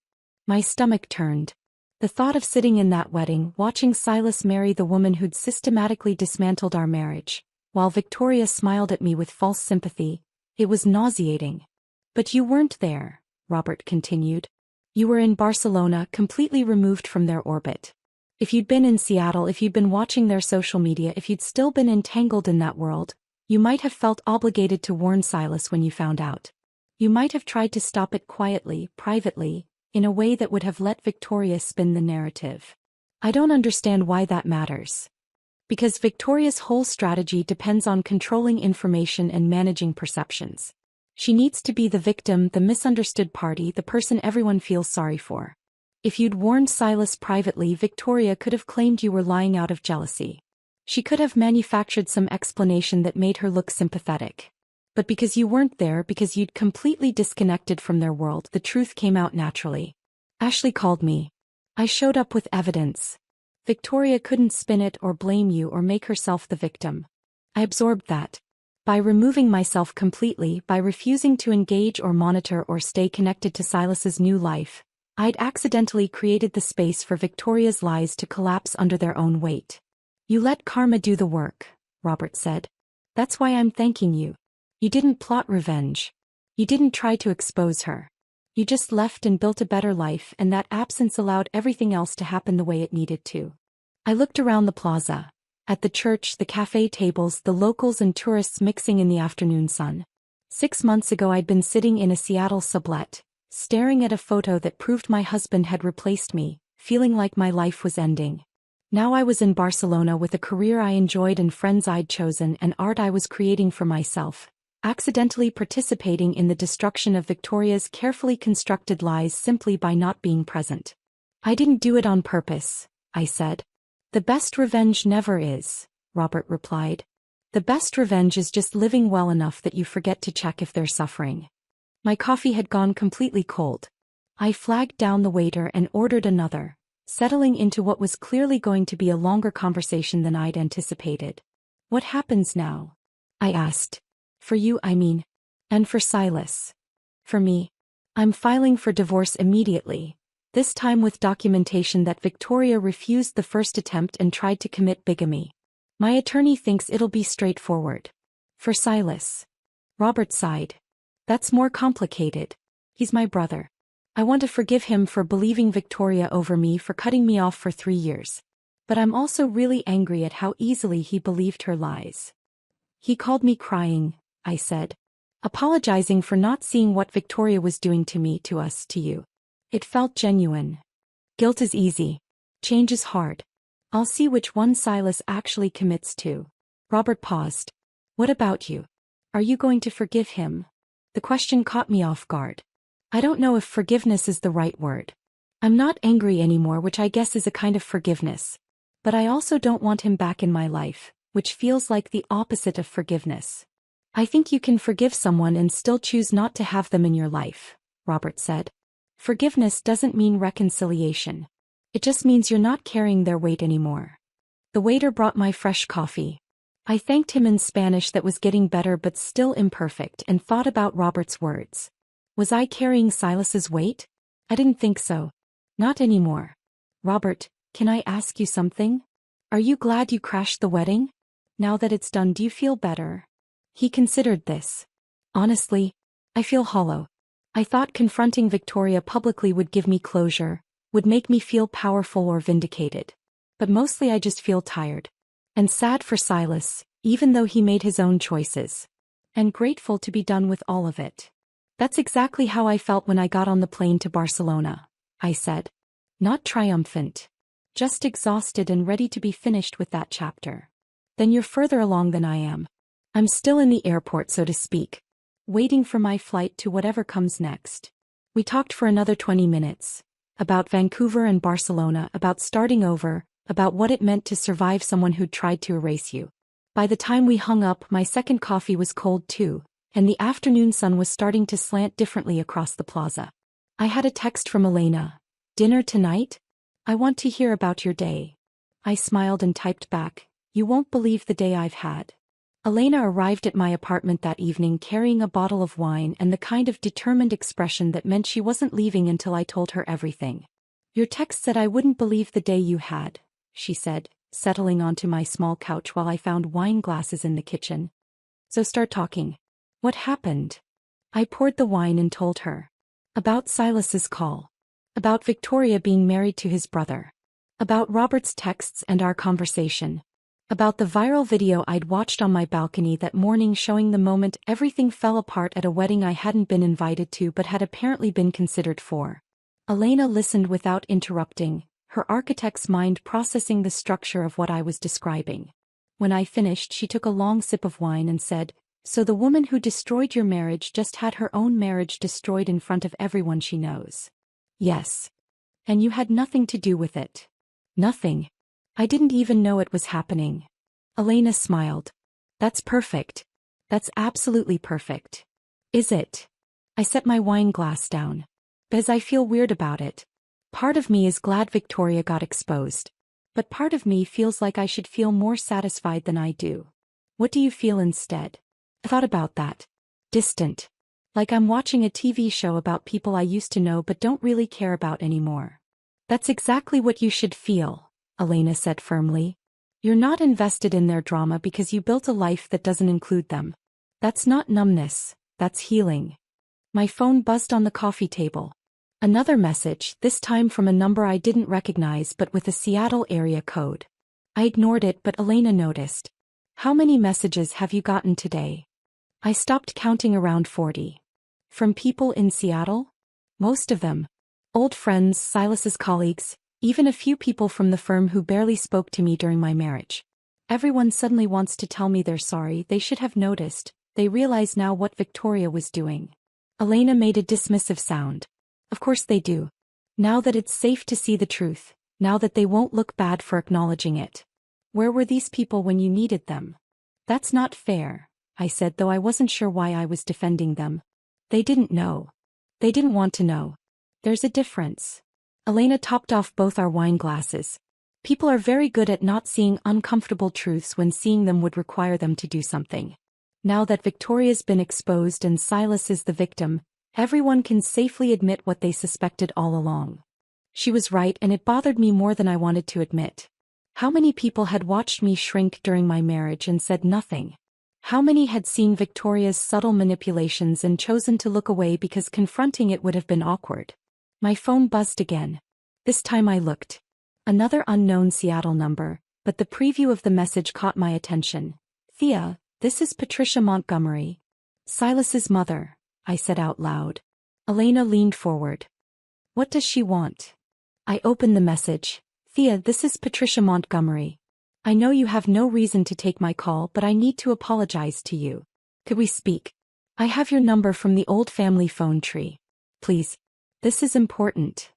My stomach turned. The thought of sitting in that wedding, watching Silas marry the woman who'd systematically dismantled our marriage, while Victoria smiled at me with false sympathy, it was nauseating. But you weren't there, Robert continued. You were in Barcelona, completely removed from their orbit. If you'd been in Seattle, if you'd been watching their social media, if you'd still been entangled in that world, you might have felt obligated to warn Silas when you found out. You might have tried to stop it quietly, privately, in a way that would have let Victoria spin the narrative. I don't understand why that matters. Because Victoria's whole strategy depends on controlling information and managing perceptions. She needs to be the victim, the misunderstood party, the person everyone feels sorry for. If you'd warned Silas privately, Victoria could have claimed you were lying out of jealousy. She could have manufactured some explanation that made her look sympathetic. But because you weren't there, because you'd completely disconnected from their world, the truth came out naturally. Ashley called me. I showed up with evidence. Victoria couldn't spin it or blame you or make herself the victim. I absorbed that. By removing myself completely, by refusing to engage or monitor or stay connected to Silas's new life, I'd accidentally created the space for Victoria's lies to collapse under their own weight. You let karma do the work, Robert said. That's why I'm thanking you. You didn't plot revenge. You didn't try to expose her. You just left and built a better life, and that absence allowed everything else to happen the way it needed to. I looked around the plaza. At the church, the cafe tables, the locals and tourists mixing in the afternoon sun. 6 months ago I'd been sitting in a Seattle sublet, staring at a photo that proved my husband had replaced me, feeling like my life was ending. Now I was in Barcelona with a career I enjoyed and friends I'd chosen and art I was creating for myself, accidentally participating in the destruction of Victoria's carefully constructed lies simply by not being present. I didn't do it on purpose, I said. The best revenge never is, Robert replied. The best revenge is just living well enough that you forget to check if they're suffering. My coffee had gone completely cold. I flagged down the waiter and ordered another, settling into what was clearly going to be a longer conversation than I'd anticipated. What happens now? I asked. For you, I mean. And for Silas. For me. I'm filing for divorce immediately, this time with documentation that Victoria refused the first attempt and tried to commit bigamy. My attorney thinks it'll be straightforward. For Silas. Robert sighed. That's more complicated. He's my brother. I want to forgive him for believing Victoria over me, for cutting me off for 3 years. But I'm also really angry at how easily he believed her lies. He called me crying, I said. Apologizing for not seeing what Victoria was doing to me, to us, to you. It felt genuine. Guilt is easy. Change is hard. I'll see which one Silas actually commits to. Robert paused. What about you? Are you going to forgive him? The question caught me off guard. I don't know if forgiveness is the right word. I'm not angry anymore, which I guess is a kind of forgiveness. But I also don't want him back in my life, which feels like the opposite of forgiveness. I think you can forgive someone and still choose not to have them in your life, Robert said. Forgiveness doesn't mean reconciliation. It just means you're not carrying their weight anymore. The waiter brought my fresh coffee. I thanked him in Spanish that was getting better but still imperfect and thought about Robert's words. Was I carrying Silas's weight? I didn't think so. Not anymore. Robert, can I ask you something? Are you glad you crashed the wedding? Now that it's done, do you feel better? He considered this. Honestly, I feel hollow. I thought confronting Victoria publicly would give me closure, would make me feel powerful or vindicated. But mostly I just feel tired. And sad for Silas, even though he made his own choices. And grateful to be done with all of it. That's exactly how I felt when I got on the plane to Barcelona, I said. Not triumphant. Just exhausted and ready to be finished with that chapter. Then you're further along than I am. I'm still in the airport, so to speak, waiting for my flight to whatever comes next. We talked for another 20 minutes. About Vancouver and Barcelona, about starting over, about what it meant to survive someone who'd tried to erase you. By the time we hung up, my second coffee was cold too, and the afternoon sun was starting to slant differently across the plaza. I had a text from Elena. Dinner tonight? I want to hear about your day. I smiled and typed back, you won't believe the day I've had. Elena arrived at my apartment that evening carrying a bottle of wine and the kind of determined expression that meant she wasn't leaving until I told her everything. Your text said I wouldn't believe the day you had, she said, settling onto my small couch while I found wine glasses in the kitchen. So start talking. What happened? I poured the wine and told her. About Silas's call. About Victoria being married to his brother. About Robert's texts and our conversation. About the viral video I'd watched on my balcony that morning showing the moment everything fell apart at a wedding I hadn't been invited to but had apparently been considered for. Elena listened without interrupting, her architect's mind processing the structure of what I was describing. When I finished, she took a long sip of wine and said, "So the woman who destroyed your marriage just had her own marriage destroyed in front of everyone she knows." "Yes. And you had nothing to do with it." "Nothing. I didn't even know it was happening." Elena smiled. "That's perfect. That's absolutely perfect." "Is it?" I set my wine glass down. "Because I feel weird about it. Part of me is glad Victoria got exposed. But part of me feels like I should feel more satisfied than I do." "What do you feel instead?" I thought about that. "Distant. Like I'm watching a TV show about people I used to know but don't really care about anymore." "That's exactly what you should feel," Elena said firmly. "You're not invested in their drama because you built a life that doesn't include them. That's not numbness, that's healing." My phone buzzed on the coffee table. Another message, this time from a number I didn't recognize but with a Seattle area code. I ignored it but Elena noticed. "How many messages have you gotten today?" I stopped counting, around 40. "From people in Seattle?" "Most of them. Old friends, Silas's colleagues, even a few people from the firm who barely spoke to me during my marriage. Everyone suddenly wants to tell me they're sorry, they should have noticed, they realize now what Victoria was doing." Elena made a dismissive sound. "Of course they do. Now that it's safe to see the truth, now that they won't look bad for acknowledging it." "Where were these people when you needed them?" "That's not fair," I said, though I wasn't sure why I was defending them. "They didn't know. They didn't want to know. There's a difference." Elena topped off both our wine glasses. "People are very good at not seeing uncomfortable truths when seeing them would require them to do something. Now that Victoria's been exposed and Silas is the victim, everyone can safely admit what they suspected all along." She was right, and it bothered me more than I wanted to admit. How many people had watched me shrink during my marriage and said nothing? How many had seen Victoria's subtle manipulations and chosen to look away because confronting it would have been awkward? My phone buzzed again. This time I looked. Another unknown Seattle number, but the preview of the message caught my attention. "Thea, this is Patricia Montgomery. Silas's mother," I said out loud. Elena leaned forward. "What does she want?" I opened the message. "Thea, this is Patricia Montgomery. I know you have no reason to take my call, but I need to apologize to you. Could we speak? I have your number from the old family phone tree. Please. This is important."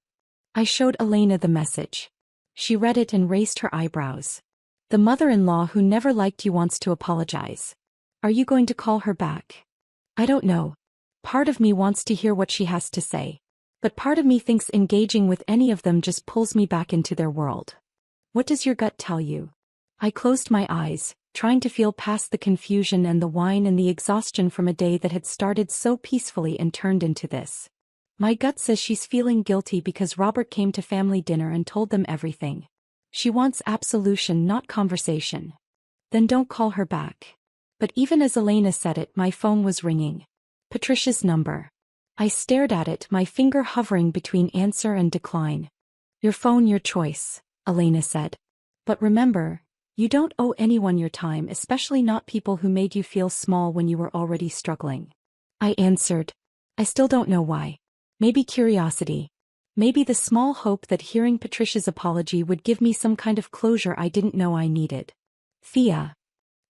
I showed Elena the message. She read it and raised her eyebrows. "The mother-in-law who never liked you wants to apologize. Are you going to call her back?" "I don't know. Part of me wants to hear what she has to say. But part of me thinks engaging with any of them just pulls me back into their world." "What does your gut tell you?" I closed my eyes, trying to feel past the confusion and the wine and the exhaustion from a day that had started so peacefully and turned into this. "My gut says she's feeling guilty because Robert came to family dinner and told them everything. She wants absolution, not conversation." "Then don't call her back." But even as Elena said it, my phone was ringing. Patricia's number. I stared at it, my finger hovering between answer and decline. "Your phone, your choice," Elena said. "But remember, you don't owe anyone your time, especially not people who made you feel small when you were already struggling." I answered. I still don't know why. Maybe curiosity. Maybe the small hope that hearing Patricia's apology would give me some kind of closure I didn't know I needed. "Thea."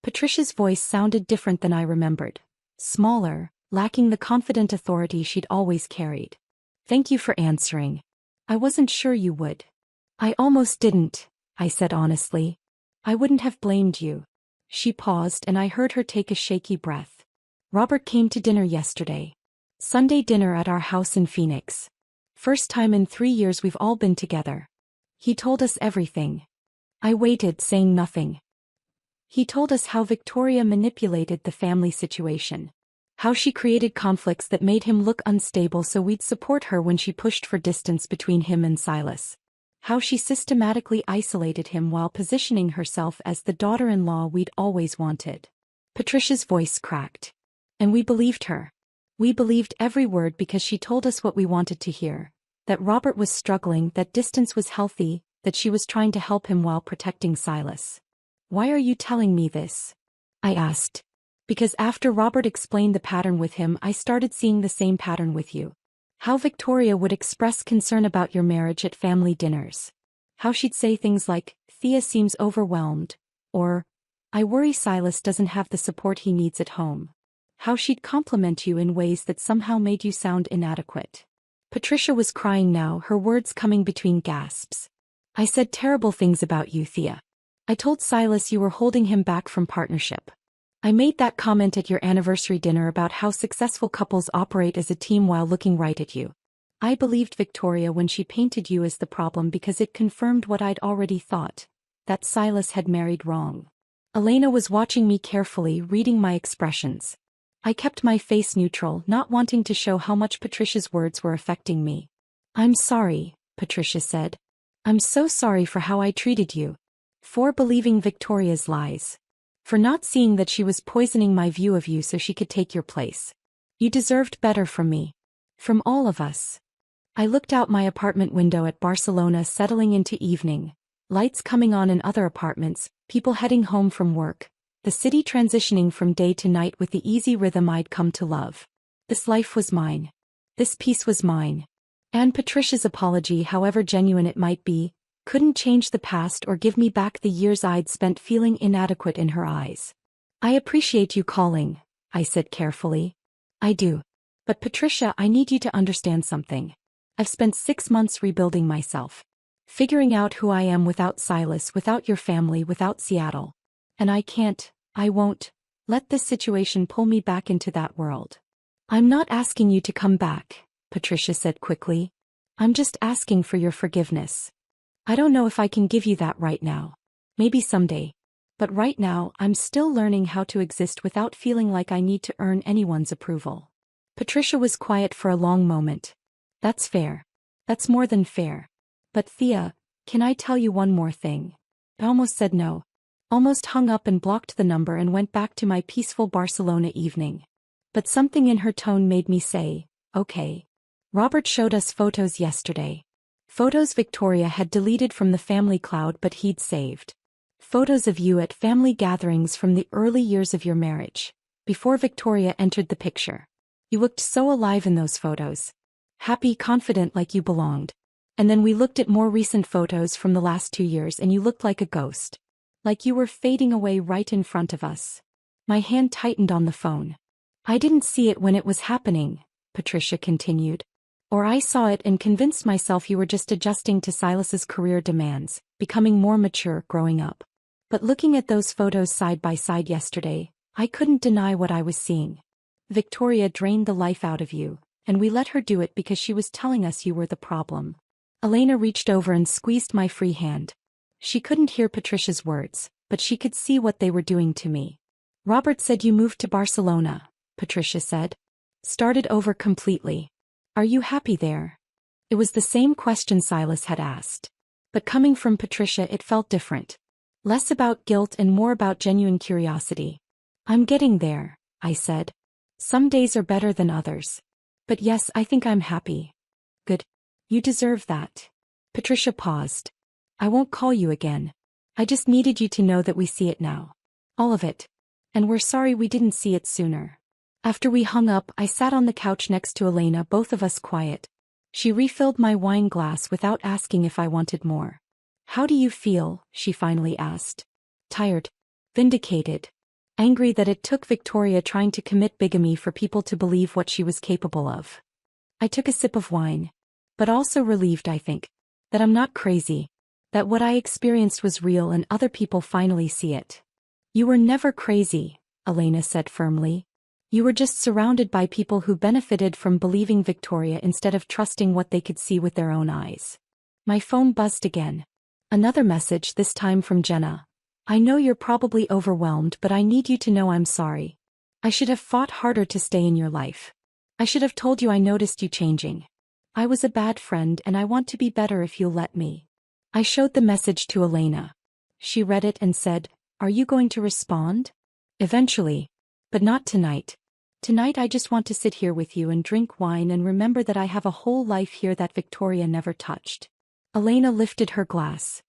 Patricia's voice sounded different than I remembered. Smaller, lacking the confident authority she'd always carried. "Thank you for answering. I wasn't sure you would." "I almost didn't," I said honestly. "I wouldn't have blamed you." She paused and I heard her take a shaky breath. "Robert came to dinner yesterday. Sunday dinner at our house in Phoenix. First time in 3 years we've all been together. He told us everything." I waited, saying nothing. "He told us how Victoria manipulated the family situation. How she created conflicts that made him look unstable so we'd support her when she pushed for distance between him and Silas. How she systematically isolated him while positioning herself as the daughter-in-law we'd always wanted." Patricia's voice cracked. "And we believed her. We believed every word because she told us what we wanted to hear. That Robert was struggling, that distance was healthy, that she was trying to help him while protecting Silas. "Why are you telling me this?" I asked. "Because after Robert explained the pattern with him, I started seeing the same pattern with you. How Victoria would express concern about your marriage at family dinners. How she'd say things like, 'Thea seems overwhelmed,' or, 'I worry Silas doesn't have the support he needs at home.' How she'd compliment you in ways that somehow made you sound inadequate." Patricia was crying now, her words coming between gasps. "I said terrible things about you, Thea. I told Silas you were holding him back from partnership. I made that comment at your anniversary dinner about how successful couples operate as a team while looking right at you. I believed Victoria when she painted you as the problem because it confirmed what I'd already thought, that Silas had married wrong." Elena was watching me carefully, reading my expressions. I kept my face neutral, not wanting to show how much Patricia's words were affecting me. "I'm sorry," Patricia said. "I'm so sorry for how I treated you. For believing Victoria's lies. For not seeing that she was poisoning my view of you so she could take your place. You deserved better from me. From all of us." I looked out my apartment window at Barcelona settling into evening, lights coming on in other apartments, people heading home from work, the city transitioning from day to night with the easy rhythm I'd come to love. This life was mine. This peace was mine. And Patricia's apology, however genuine it might be, couldn't change the past or give me back the years I'd spent feeling inadequate in her eyes. "I appreciate you calling," I said carefully. "I do. But Patricia, I need you to understand something. I've spent 6 months rebuilding myself. Figuring out who I am without Silas, without your family, without Seattle. And I won't, let this situation pull me back into that world." "I'm not asking you to come back," Patricia said quickly. "I'm just asking for your forgiveness. I don't know if I can give you that right now. Maybe someday. But right now, I'm still learning how to exist without feeling like I need to earn anyone's approval." Patricia was quiet for a long moment. "That's fair. That's more than fair. But Thea, can I tell you one more thing?" I almost said no. Almost hung up and blocked the number and went back to my peaceful Barcelona evening. But something in her tone made me say, "Okay." "Robert showed us photos yesterday. Photos Victoria had deleted from the family cloud but he'd saved. Photos of you at family gatherings from the early years of your marriage, before Victoria entered the picture. You looked so alive in those photos. Happy, confident, like you belonged. And then we looked at more recent photos from the last 2 years and you looked like a ghost. Like you were fading away right in front of us." My hand tightened on the phone. "I didn't see it when it was happening," Patricia continued. "Or I saw it and convinced myself you were just adjusting to Silas's career demands, becoming more mature, growing up. But looking at those photos side by side yesterday, I couldn't deny what I was seeing. Victoria drained the life out of you, and we let her do it because she was telling us you were the problem." Elena reached over and squeezed my free hand. She couldn't hear Patricia's words, but she could see what they were doing to me. "Robert said you moved to Barcelona," Patricia said. "Started over completely. Are you happy there?" It was the same question Silas had asked. But coming from Patricia it felt different. Less about guilt and more about genuine curiosity. "I'm getting there," I said. "Some days are better than others. But yes, I think I'm happy." "Good. You deserve that." Patricia paused. "I won't call you again. I just needed you to know that we see it now. All of it. And we're sorry we didn't see it sooner." After we hung up, I sat on the couch next to Elena, both of us quiet. She refilled my wine glass without asking if I wanted more. "How do you feel?" she finally asked. "Tired. Vindicated. Angry that it took Victoria trying to commit bigamy for people to believe what she was capable of." I took a sip of wine. "But also relieved, I think. That I'm not crazy. That what I experienced was real and other people finally see it." "You were never crazy," Elena said firmly. "You were just surrounded by people who benefited from believing Victoria instead of trusting what they could see with their own eyes." My phone buzzed again. Another message, this time from Jenna. "I know you're probably overwhelmed, but I need you to know I'm sorry. I should have fought harder to stay in your life. I should have told you I noticed you changing. I was a bad friend and I want to be better if you'll let me." I showed the message to Elena. She read it and said, "Are you going to respond?" "Eventually. But not tonight. Tonight I just want to sit here with you and drink wine and remember that I have a whole life here that Victoria never touched." Elena lifted her glass.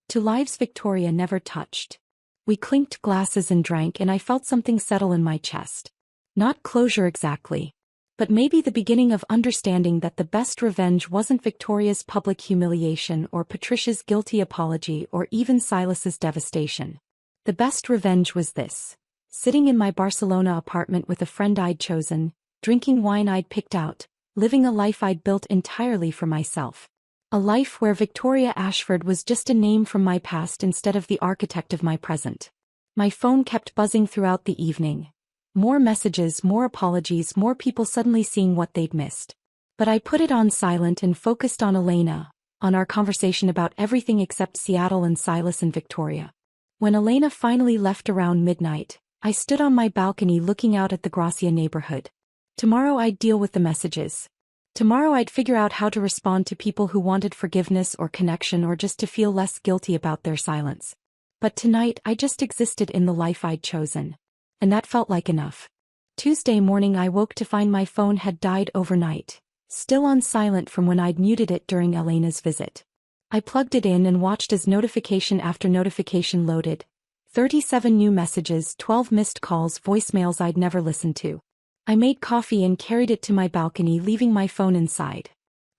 To lives Victoria never touched. We clinked glasses and drank, and I felt something settle in my chest. Not closure exactly, but maybe the beginning of understanding that the best revenge wasn't Victoria's public humiliation or Patricia's guilty apology or even Silas's devastation. The best revenge was this: sitting in my Barcelona apartment with a friend I'd chosen, drinking wine I'd picked out, living a life I'd built entirely for myself. A life where Victoria Ashford was just a name from my past instead of the architect of my present. My phone kept buzzing throughout the evening. More messages, more apologies, more people suddenly seeing what they'd missed. But I put it on silent and focused on Elena, on our conversation about everything except Seattle and Silas and Victoria. When Elena finally left around midnight, I stood on my balcony looking out at the Gracia neighborhood. Tomorrow I'd deal with the messages. Tomorrow I'd figure out how to respond to people who wanted forgiveness or connection or just to feel less guilty about their silence. But tonight I just existed in the life I'd chosen. And that felt like enough. Tuesday morning I woke to find my phone had died overnight, still on silent from when I'd muted it during Elena's visit. I plugged it in and watched as notification after notification loaded. 37 new messages, 12 missed calls, voicemails I'd never listened to. I made coffee and carried it to my balcony, leaving my phone inside.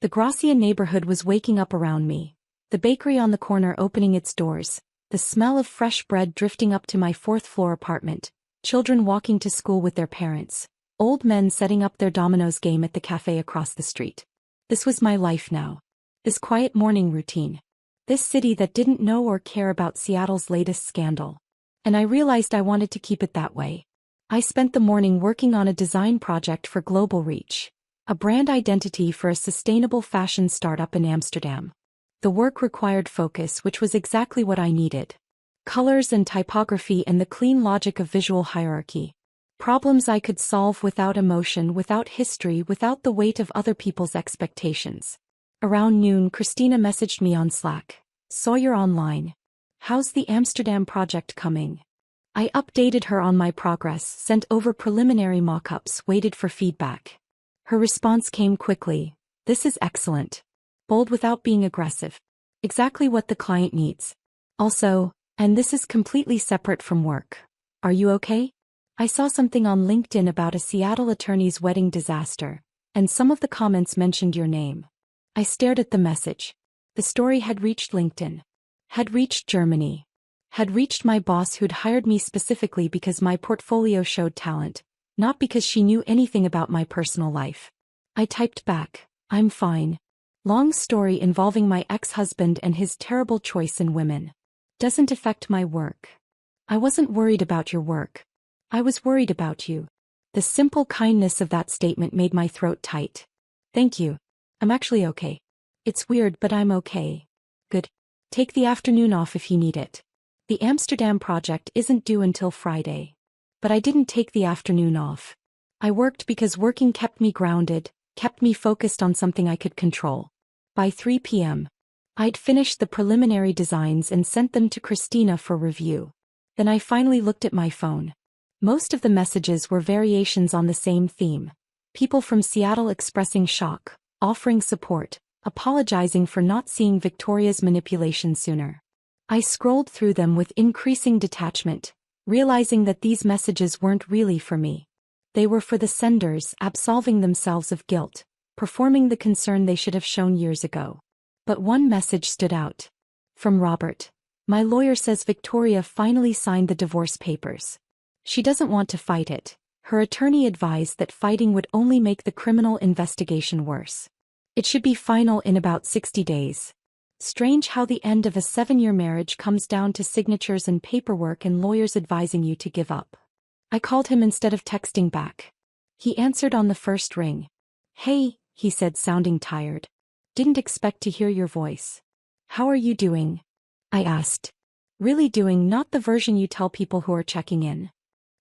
The Gracia neighborhood was waking up around me. The bakery on the corner opening its doors, the smell of fresh bread drifting up to my fourth-floor apartment, children walking to school with their parents, old men setting up their dominoes game at the cafe across the street. This was my life now. This quiet morning routine. This city that didn't know or care about Seattle's latest scandal. And I realized I wanted to keep it that way. I spent the morning working on a design project for Global Reach, a brand identity for a sustainable fashion startup in Amsterdam. The work required focus, which was exactly what I needed. Colors and typography and the clean logic of visual hierarchy. Problems I could solve without emotion, without history, without the weight of other people's expectations. Around noon, Christina messaged me on Slack. "Saw you're online. How's the Amsterdam project coming?" I updated her on my progress, sent over preliminary mock-ups, waited for feedback. Her response came quickly. "This is excellent. Bold without being aggressive. Exactly what the client needs. Also, and this is completely separate from work. Are you okay? I saw something on LinkedIn about a Seattle attorney's wedding disaster, and some of the comments mentioned your name." I stared at the message. The story had reached LinkedIn. Had reached Germany. Had reached my boss, who'd hired me specifically because my portfolio showed talent, not because she knew anything about my personal life. I typed back, "I'm fine. Long story involving my ex-husband and his terrible choice in women. Doesn't affect my work. I wasn't worried about your work. I was worried about you." The simple kindness of that statement made my throat tight. "Thank you. I'm actually okay. It's weird, but I'm okay." "Good. Take the afternoon off if you need it. The Amsterdam project isn't due until Friday." But I didn't take the afternoon off. I worked because working kept me grounded, kept me focused on something I could control. By 3 p.m., I'd finished the preliminary designs and sent them to Christina for review. Then I finally looked at my phone. Most of the messages were variations on the same theme. People from Seattle expressing shock, offering support, apologizing for not seeing Victoria's manipulation sooner. I scrolled through them with increasing detachment, realizing that these messages weren't really for me. They were for the senders, absolving themselves of guilt, performing the concern they should have shown years ago. But one message stood out. From Robert. "My lawyer says Victoria finally signed the divorce papers. She doesn't want to fight it. Her attorney advised that fighting would only make the criminal investigation worse. It should be final in about 60 days. Strange how the end of a 7-year marriage comes down to signatures and paperwork and lawyers advising you to give up." I called him instead of texting back. He answered on the first ring. "Hey," he said, sounding tired. "Didn't expect to hear your voice. How are you doing?" I asked. "Really doing, not the version you tell people who are checking in."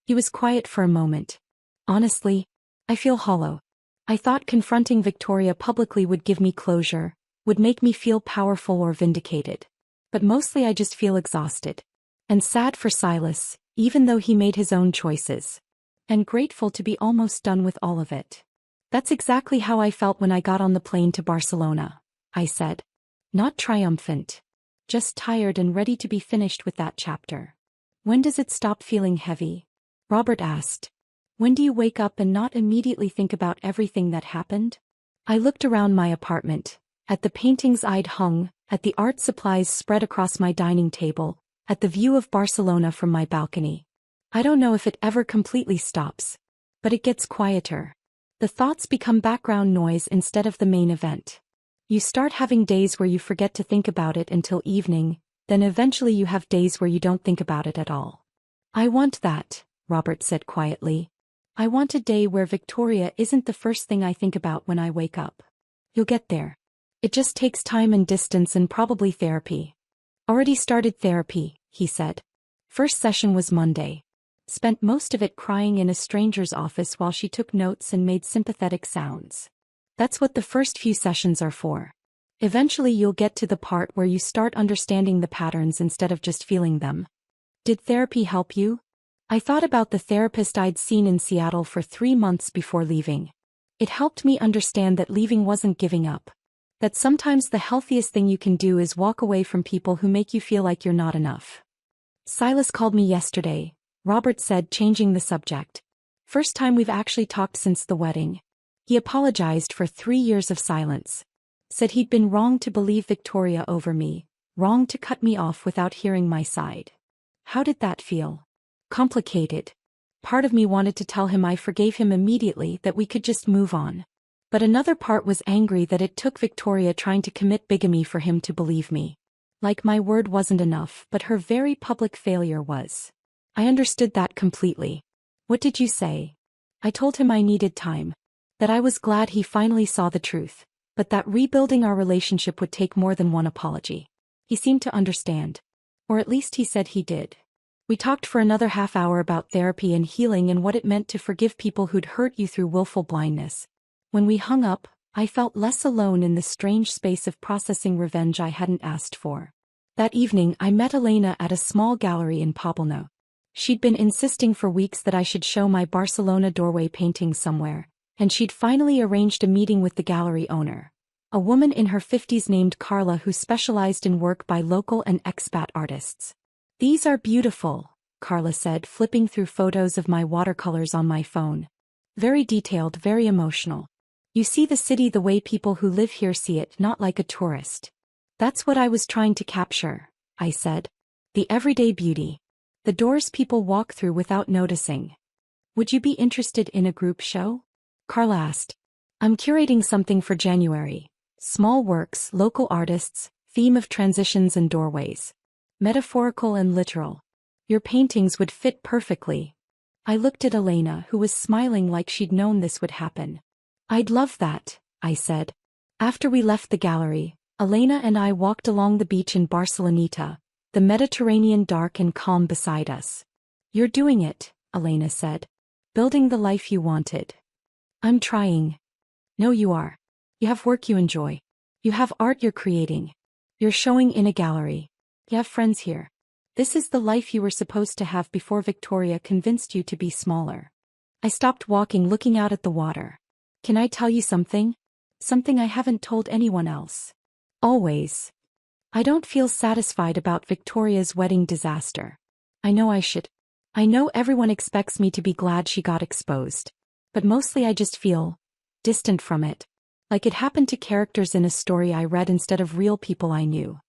He was quiet for a moment. "Honestly, I feel hollow. I thought confronting Victoria publicly would give me closure, would make me feel powerful or vindicated. But mostly I just feel exhausted. And sad for Silas, even though he made his own choices. And grateful to be almost done with all of it." "That's exactly how I felt when I got on the plane to Barcelona," I said. Not triumphant. Just tired and ready to be finished with that chapter. When does it stop feeling heavy? Robert asked. When do you wake up and not immediately think about everything that happened? I looked around my apartment, at the paintings I'd hung, at the art supplies spread across my dining table, at the view of Barcelona from my balcony. I don't know if it ever completely stops, but it gets quieter. The thoughts become background noise instead of the main event. You start having days where you forget to think about it until evening, then eventually you have days where you don't think about it at all. I want that, Robert said quietly. I want a day where Victoria isn't the first thing I think about when I wake up. You'll get there. It just takes time and distance and probably therapy. Already started therapy, he said. First session was Monday. Spent most of it crying in a stranger's office while she took notes and made sympathetic sounds. That's what the first few sessions are for. Eventually you'll get to the part where you start understanding the patterns instead of just feeling them. Did therapy help you? I thought about the therapist I'd seen in Seattle for 3 months before leaving. It helped me understand that leaving wasn't giving up. That sometimes the healthiest thing you can do is walk away from people who make you feel like you're not enough. Silas called me yesterday, Robert said, changing the subject. First time we've actually talked since the wedding. He apologized for 3 years of silence. Said he'd been wrong to believe Victoria over me, wrong to cut me off without hearing my side. How did that feel? Complicated. Part of me wanted to tell him I forgave him immediately, that we could just move on. But another part was angry that it took Victoria trying to commit bigamy for him to believe me. Like my word wasn't enough, but her very public failure was. I understood that completely. What did you say? I told him I needed time. That I was glad he finally saw the truth, but that rebuilding our relationship would take more than one apology. He seemed to understand. Or at least he said he did. We talked for another half hour about therapy and healing and what it meant to forgive people who'd hurt you through willful blindness. When we hung up, I felt less alone in the strange space of processing revenge I hadn't asked for. That evening I met Elena at a small gallery in Poblenou. She'd been insisting for weeks that I should show my Barcelona doorway painting somewhere, and she'd finally arranged a meeting with the gallery owner, a woman in her 50s named Carla who specialized in work by local and expat artists. These are beautiful, Carla said, flipping through photos of my watercolors on my phone. Very detailed, very emotional. You see the city the way people who live here see it, not like a tourist. That's what I was trying to capture, I said. The everyday beauty. The doors people walk through without noticing. Would you be interested in a group show? Carla asked. I'm curating something for January. Small works, local artists, theme of transitions and doorways. Metaphorical and literal. Your paintings would fit perfectly. I looked at Elena, who was smiling like she'd known this would happen. I'd love that, I said. After we left the gallery, Elena and I walked along the beach in Barceloneta, the Mediterranean dark and calm beside us. You're doing it, Elena said. Building the life you wanted. I'm trying. No, you are. You have work you enjoy. You have art you're creating. You're showing in a gallery. You have friends here. This is the life you were supposed to have before Victoria convinced you to be smaller. I stopped walking, looking out at the water. Can I tell you something? Something I haven't told anyone else. Always. I don't feel satisfied about Victoria's wedding disaster. I know I should. I know everyone expects me to be glad she got exposed. But mostly I just feel distant from it. Like it happened to characters in a story I read instead of real people I knew.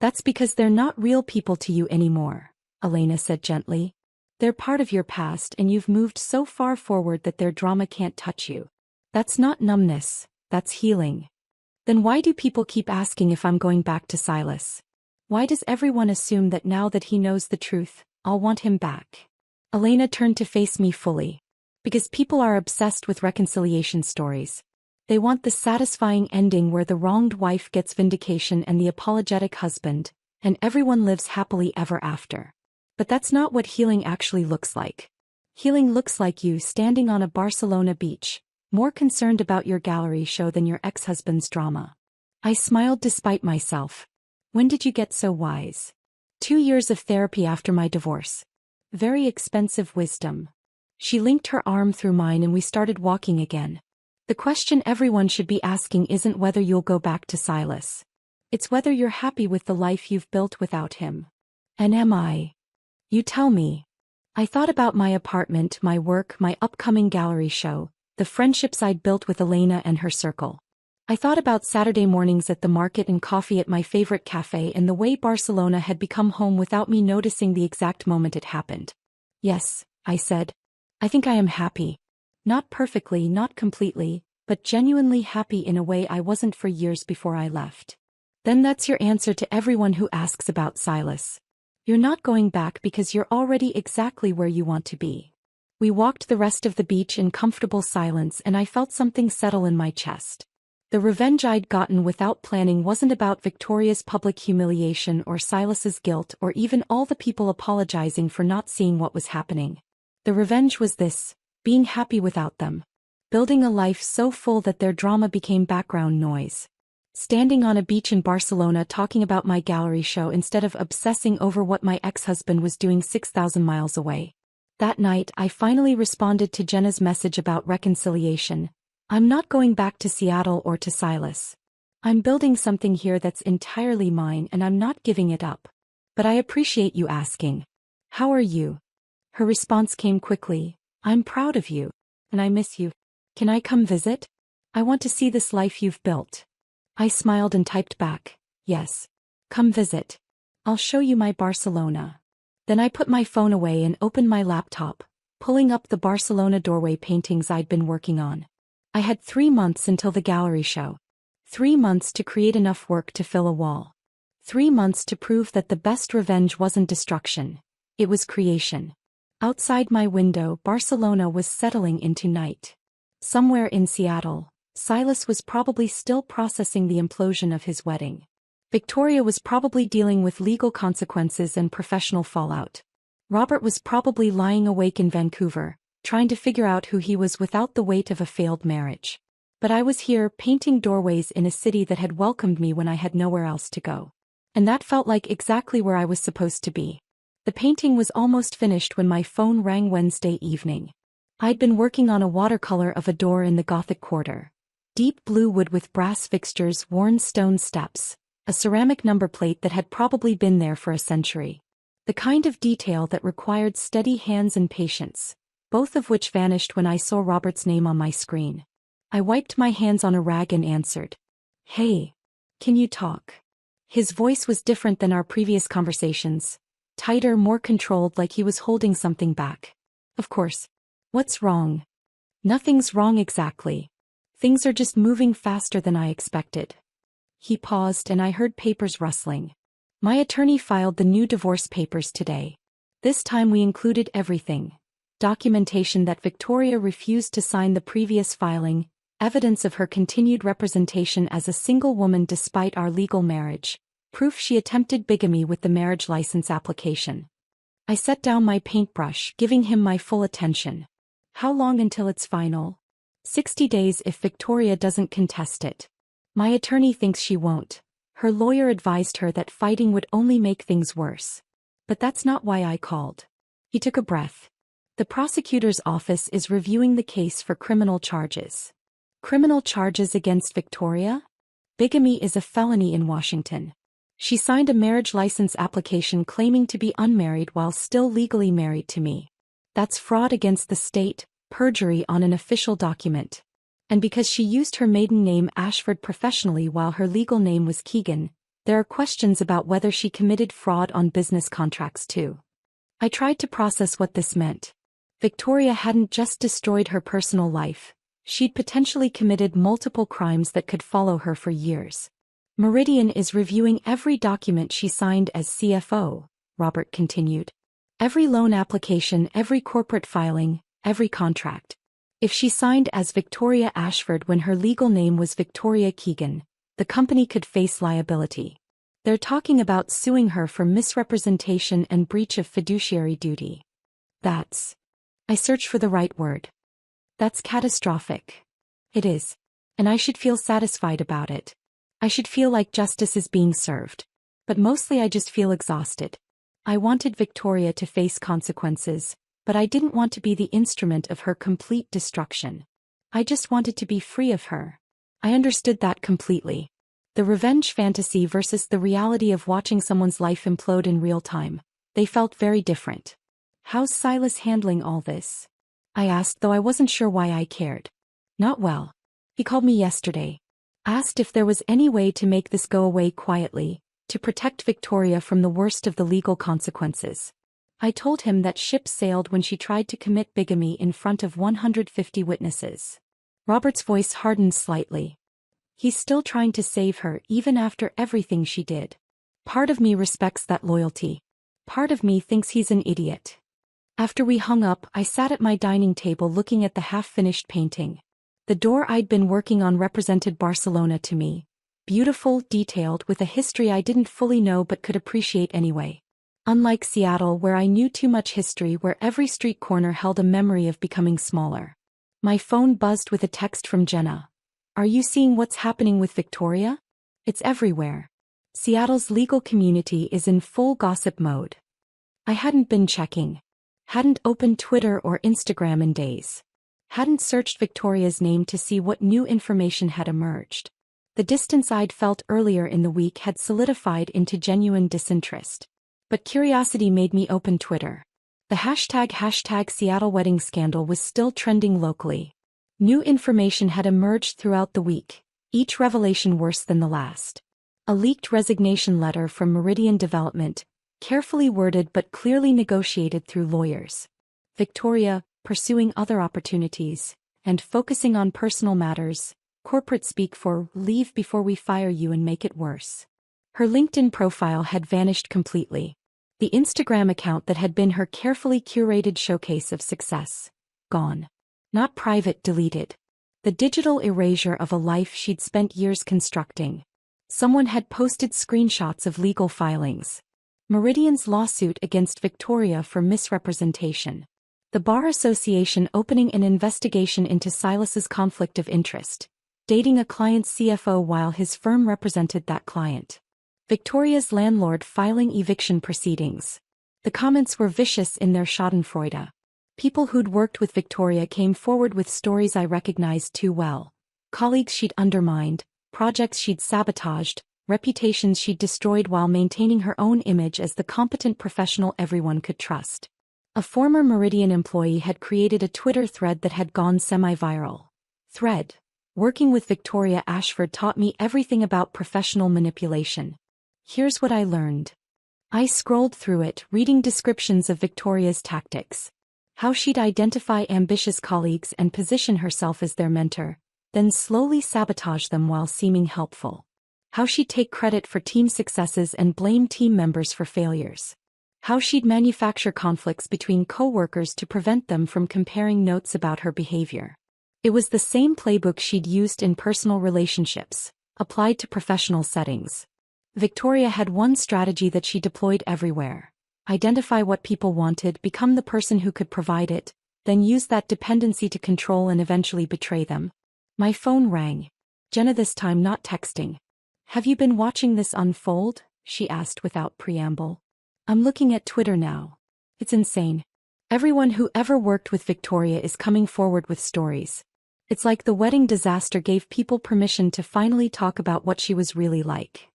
That's because they're not real people to you anymore, Elena said gently. They're part of your past and you've moved so far forward that their drama can't touch you. That's not numbness, that's healing. Then why do people keep asking if I'm going back to Silas? Why does everyone assume that now that he knows the truth, I'll want him back? Elena turned to face me fully. Because people are obsessed with reconciliation stories. They want the satisfying ending where the wronged wife gets vindication and the apologetic husband, and everyone lives happily ever after. But that's not what healing actually looks like. Healing looks like you standing on a Barcelona beach, more concerned about your gallery show than your ex-husband's drama. I smiled despite myself. When did you get so wise? 2 years of therapy after my divorce. Very expensive wisdom. She linked her arm through mine and we started walking again. The question everyone should be asking isn't whether you'll go back to Silas. It's whether you're happy with the life you've built without him. And am I? You tell me. I thought about my apartment, my work, my upcoming gallery show, the friendships I'd built with Elena and her circle. I thought about Saturday mornings at the market and coffee at my favorite cafe and the way Barcelona had become home without me noticing the exact moment it happened. Yes, I said. I think I am happy. Not perfectly, not completely, but genuinely happy in a way I wasn't for years before I left. Then that's your answer to everyone who asks about Silas. You're not going back because you're already exactly where you want to be. We walked the rest of the beach in comfortable silence and I felt something settle in my chest. The revenge I'd gotten without planning wasn't about Victoria's public humiliation or Silas's guilt or even all the people apologizing for not seeing what was happening. The revenge was this, being happy without them. Building a life so full that their drama became background noise. Standing on a beach in Barcelona talking about my gallery show instead of obsessing over what my ex-husband was doing 6,000 miles away. That night I finally responded to Jenna's message about reconciliation. I'm not going back to Seattle or to Silas. I'm building something here that's entirely mine and I'm not giving it up. But I appreciate you asking. How are you? Her response came quickly. I'm proud of you. And I miss you. Can I come visit? I want to see this life you've built. I smiled and typed back, yes. Come visit. I'll show you my Barcelona. Then I put my phone away and opened my laptop, pulling up the Barcelona doorway paintings I'd been working on. I had 3 months until the gallery show. 3 months to create enough work to fill a wall. 3 months to prove that the best revenge wasn't destruction. It was creation. Outside my window, Barcelona was settling into night. Somewhere in Seattle, Silas was probably still processing the implosion of his wedding. Victoria was probably dealing with legal consequences and professional fallout. Robert was probably lying awake in Vancouver, trying to figure out who he was without the weight of a failed marriage. But I was here, painting doorways in a city that had welcomed me when I had nowhere else to go. And that felt like exactly where I was supposed to be. The painting was almost finished when my phone rang Wednesday evening. I'd been working on a watercolor of a door in the Gothic Quarter. Deep blue wood with brass fixtures, worn stone steps, a ceramic number plate that had probably been there for a century. The kind of detail that required steady hands and patience, both of which vanished when I saw Robert's name on my screen. I wiped my hands on a rag and answered. Hey. Can you talk? His voice was different than our previous conversations. Tighter, more controlled, like he was holding something back. Of course. What's wrong? Nothing's wrong exactly. Things are just moving faster than I expected. He paused and I heard papers rustling. My attorney filed the new divorce papers today. This time we included everything. Documentation that Victoria refused to sign the previous filing, evidence of her continued representation as a single woman despite our legal marriage, proof she attempted bigamy with the marriage license application. I set down my paintbrush, giving him my full attention. How long until it's final? 60 days if Victoria doesn't contest it. My attorney thinks she won't. Her lawyer advised her that fighting would only make things worse. But that's not why I called. He took a breath. The prosecutor's office is reviewing the case for criminal charges. Criminal charges against Victoria? Bigamy is a felony in Washington. She signed a marriage license application claiming to be unmarried while still legally married to me. That's fraud against the state, perjury on an official document. And because she used her maiden name Ashford professionally while her legal name was Keegan, there are questions about whether she committed fraud on business contracts too. I tried to process what this meant. Victoria hadn't just destroyed her personal life, she'd potentially committed multiple crimes that could follow her for years. Meridian is reviewing every document she signed as CFO, Robert continued. Every loan application, every corporate filing, every contract. If she signed as Victoria Ashford when her legal name was Victoria Keegan, the company could face liability. They're talking about suing her for misrepresentation and breach of fiduciary duty. I search for the right word. That's catastrophic. It is. And I should feel satisfied about it. I should feel like justice is being served. But mostly I just feel exhausted. I wanted Victoria to face consequences, but I didn't want to be the instrument of her complete destruction. I just wanted to be free of her. I understood that completely. The revenge fantasy versus the reality of watching someone's life implode in real time. They felt very different. How's Silas handling all this? I asked, though I wasn't sure why I cared. Not well. He called me yesterday. Asked if there was any way to make this go away quietly, to protect Victoria from the worst of the legal consequences. I told him that ship sailed when she tried to commit bigamy in front of 150 witnesses. Robert's voice hardened slightly. He's still trying to save her even after everything she did. Part of me respects that loyalty. Part of me thinks he's an idiot. After we hung up, I sat at my dining table looking at the half-finished painting. The door I'd been working on represented Barcelona to me. Beautiful, detailed, with a history I didn't fully know but could appreciate anyway. Unlike Seattle, where I knew too much history, where every street corner held a memory of becoming smaller. My phone buzzed with a text from Jenna. Are you seeing what's happening with Victoria? It's everywhere. Seattle's legal community is in full gossip mode. I hadn't been checking. Hadn't opened Twitter or Instagram in days. Hadn't searched Victoria's name to see what new information had emerged. The distance I'd felt earlier in the week had solidified into genuine disinterest. But curiosity made me open Twitter. The hashtag Seattle wedding scandal was still trending locally. New information had emerged throughout the week, each revelation worse than the last. A leaked resignation letter from Meridian Development, carefully worded but clearly negotiated through lawyers. Victoria, pursuing other opportunities, and focusing on personal matters, corporate speak for leave before we fire you and make it worse. Her LinkedIn profile had vanished completely. The Instagram account that had been her carefully curated showcase of success, gone. Not private, deleted. The digital erasure of a life she'd spent years constructing. Someone had posted screenshots of legal filings. Meridian's lawsuit against Victoria for misrepresentation. The Bar Association opening an investigation into Silas's conflict of interest, dating a client's CFO while his firm represented that client. Victoria's landlord filing eviction proceedings. The comments were vicious in their schadenfreude. People who'd worked with Victoria came forward with stories I recognized too well. Colleagues she'd undermined, projects she'd sabotaged, reputations she'd destroyed while maintaining her own image as the competent professional everyone could trust. A former Meridian employee had created a Twitter thread that had gone semi-viral. Thread. Working with Victoria Ashford taught me everything about professional manipulation. Here's what I learned. I scrolled through it, reading descriptions of Victoria's tactics. How she'd identify ambitious colleagues and position herself as their mentor, then slowly sabotage them while seeming helpful. How she'd take credit for team successes and blame team members for failures. How she'd manufacture conflicts between co-workers to prevent them from comparing notes about her behavior. It was the same playbook she'd used in personal relationships, applied to professional settings. Victoria had one strategy that she deployed everywhere. Identify what people wanted, become the person who could provide it, then use that dependency to control and eventually betray them. My phone rang. Jenna this time not texting. Have you been watching this unfold? She asked without preamble. I'm looking at Twitter now. It's insane. Everyone who ever worked with Victoria is coming forward with stories. It's like the wedding disaster gave people permission to finally talk about what she was really like.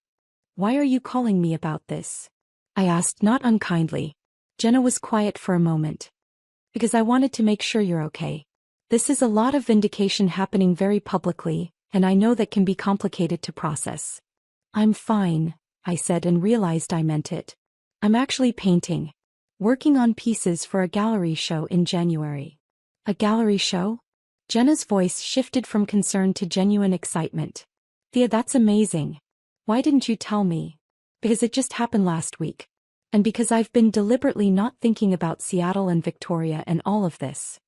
Why are you calling me about this? I asked, not unkindly. Jenna was quiet for a moment. Because I wanted to make sure you're okay. This is a lot of vindication happening very publicly, and I know that can be complicated to process. I'm fine, I said and realized I meant it. I'm actually painting. Working on pieces for a gallery show in January. A gallery show? Jenna's voice shifted from concern to genuine excitement. Thea, that's amazing. Why didn't you tell me? Because it just happened last week. And because I've been deliberately not thinking about Seattle and Victoria and all of this.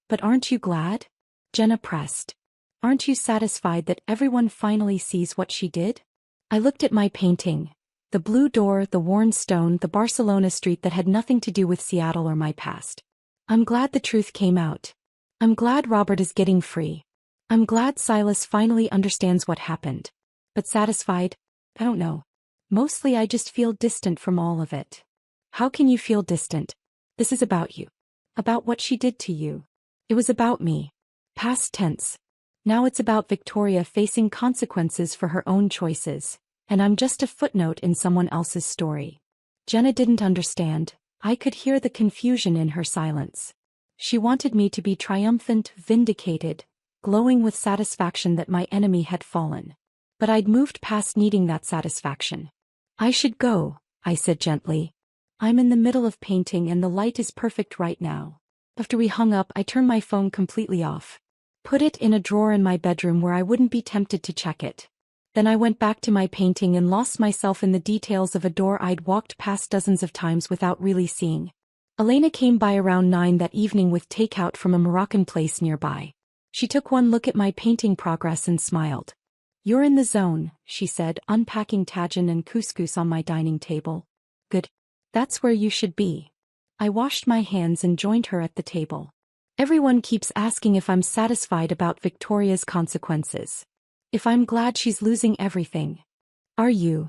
But aren't you glad? Jenna pressed. Aren't you satisfied that everyone finally sees what she did? I looked at my painting. The blue door, the worn stone, the Barcelona street that had nothing to do with Seattle or my past. I'm glad the truth came out. I'm glad Robert is getting free. I'm glad Silas finally understands what happened. But satisfied? I don't know. Mostly I just feel distant from all of it. How can you feel distant? This is about you. About what she did to you. It was about me. Past tense. Now it's about Victoria facing consequences for her own choices, and I'm just a footnote in someone else's story. Jenna didn't understand. I could hear the confusion in her silence. She wanted me to be triumphant, vindicated, glowing with satisfaction that my enemy had fallen. But I'd moved past needing that satisfaction. I should go, I said gently. I'm in the middle of painting and the light is perfect right now. After we hung up, I turned my phone completely off. Put it in a drawer in my bedroom where I wouldn't be tempted to check it. Then I went back to my painting and lost myself in the details of a door I'd walked past dozens of times without really seeing. Elena came by around 9 that evening with takeout from a Moroccan place nearby. She took one look at my painting progress and smiled. You're in the zone, she said, unpacking tagine and couscous on my dining table. Good. That's where you should be. I washed my hands and joined her at the table. Everyone keeps asking if I'm satisfied about Victoria's consequences. If I'm glad she's losing everything. Are you?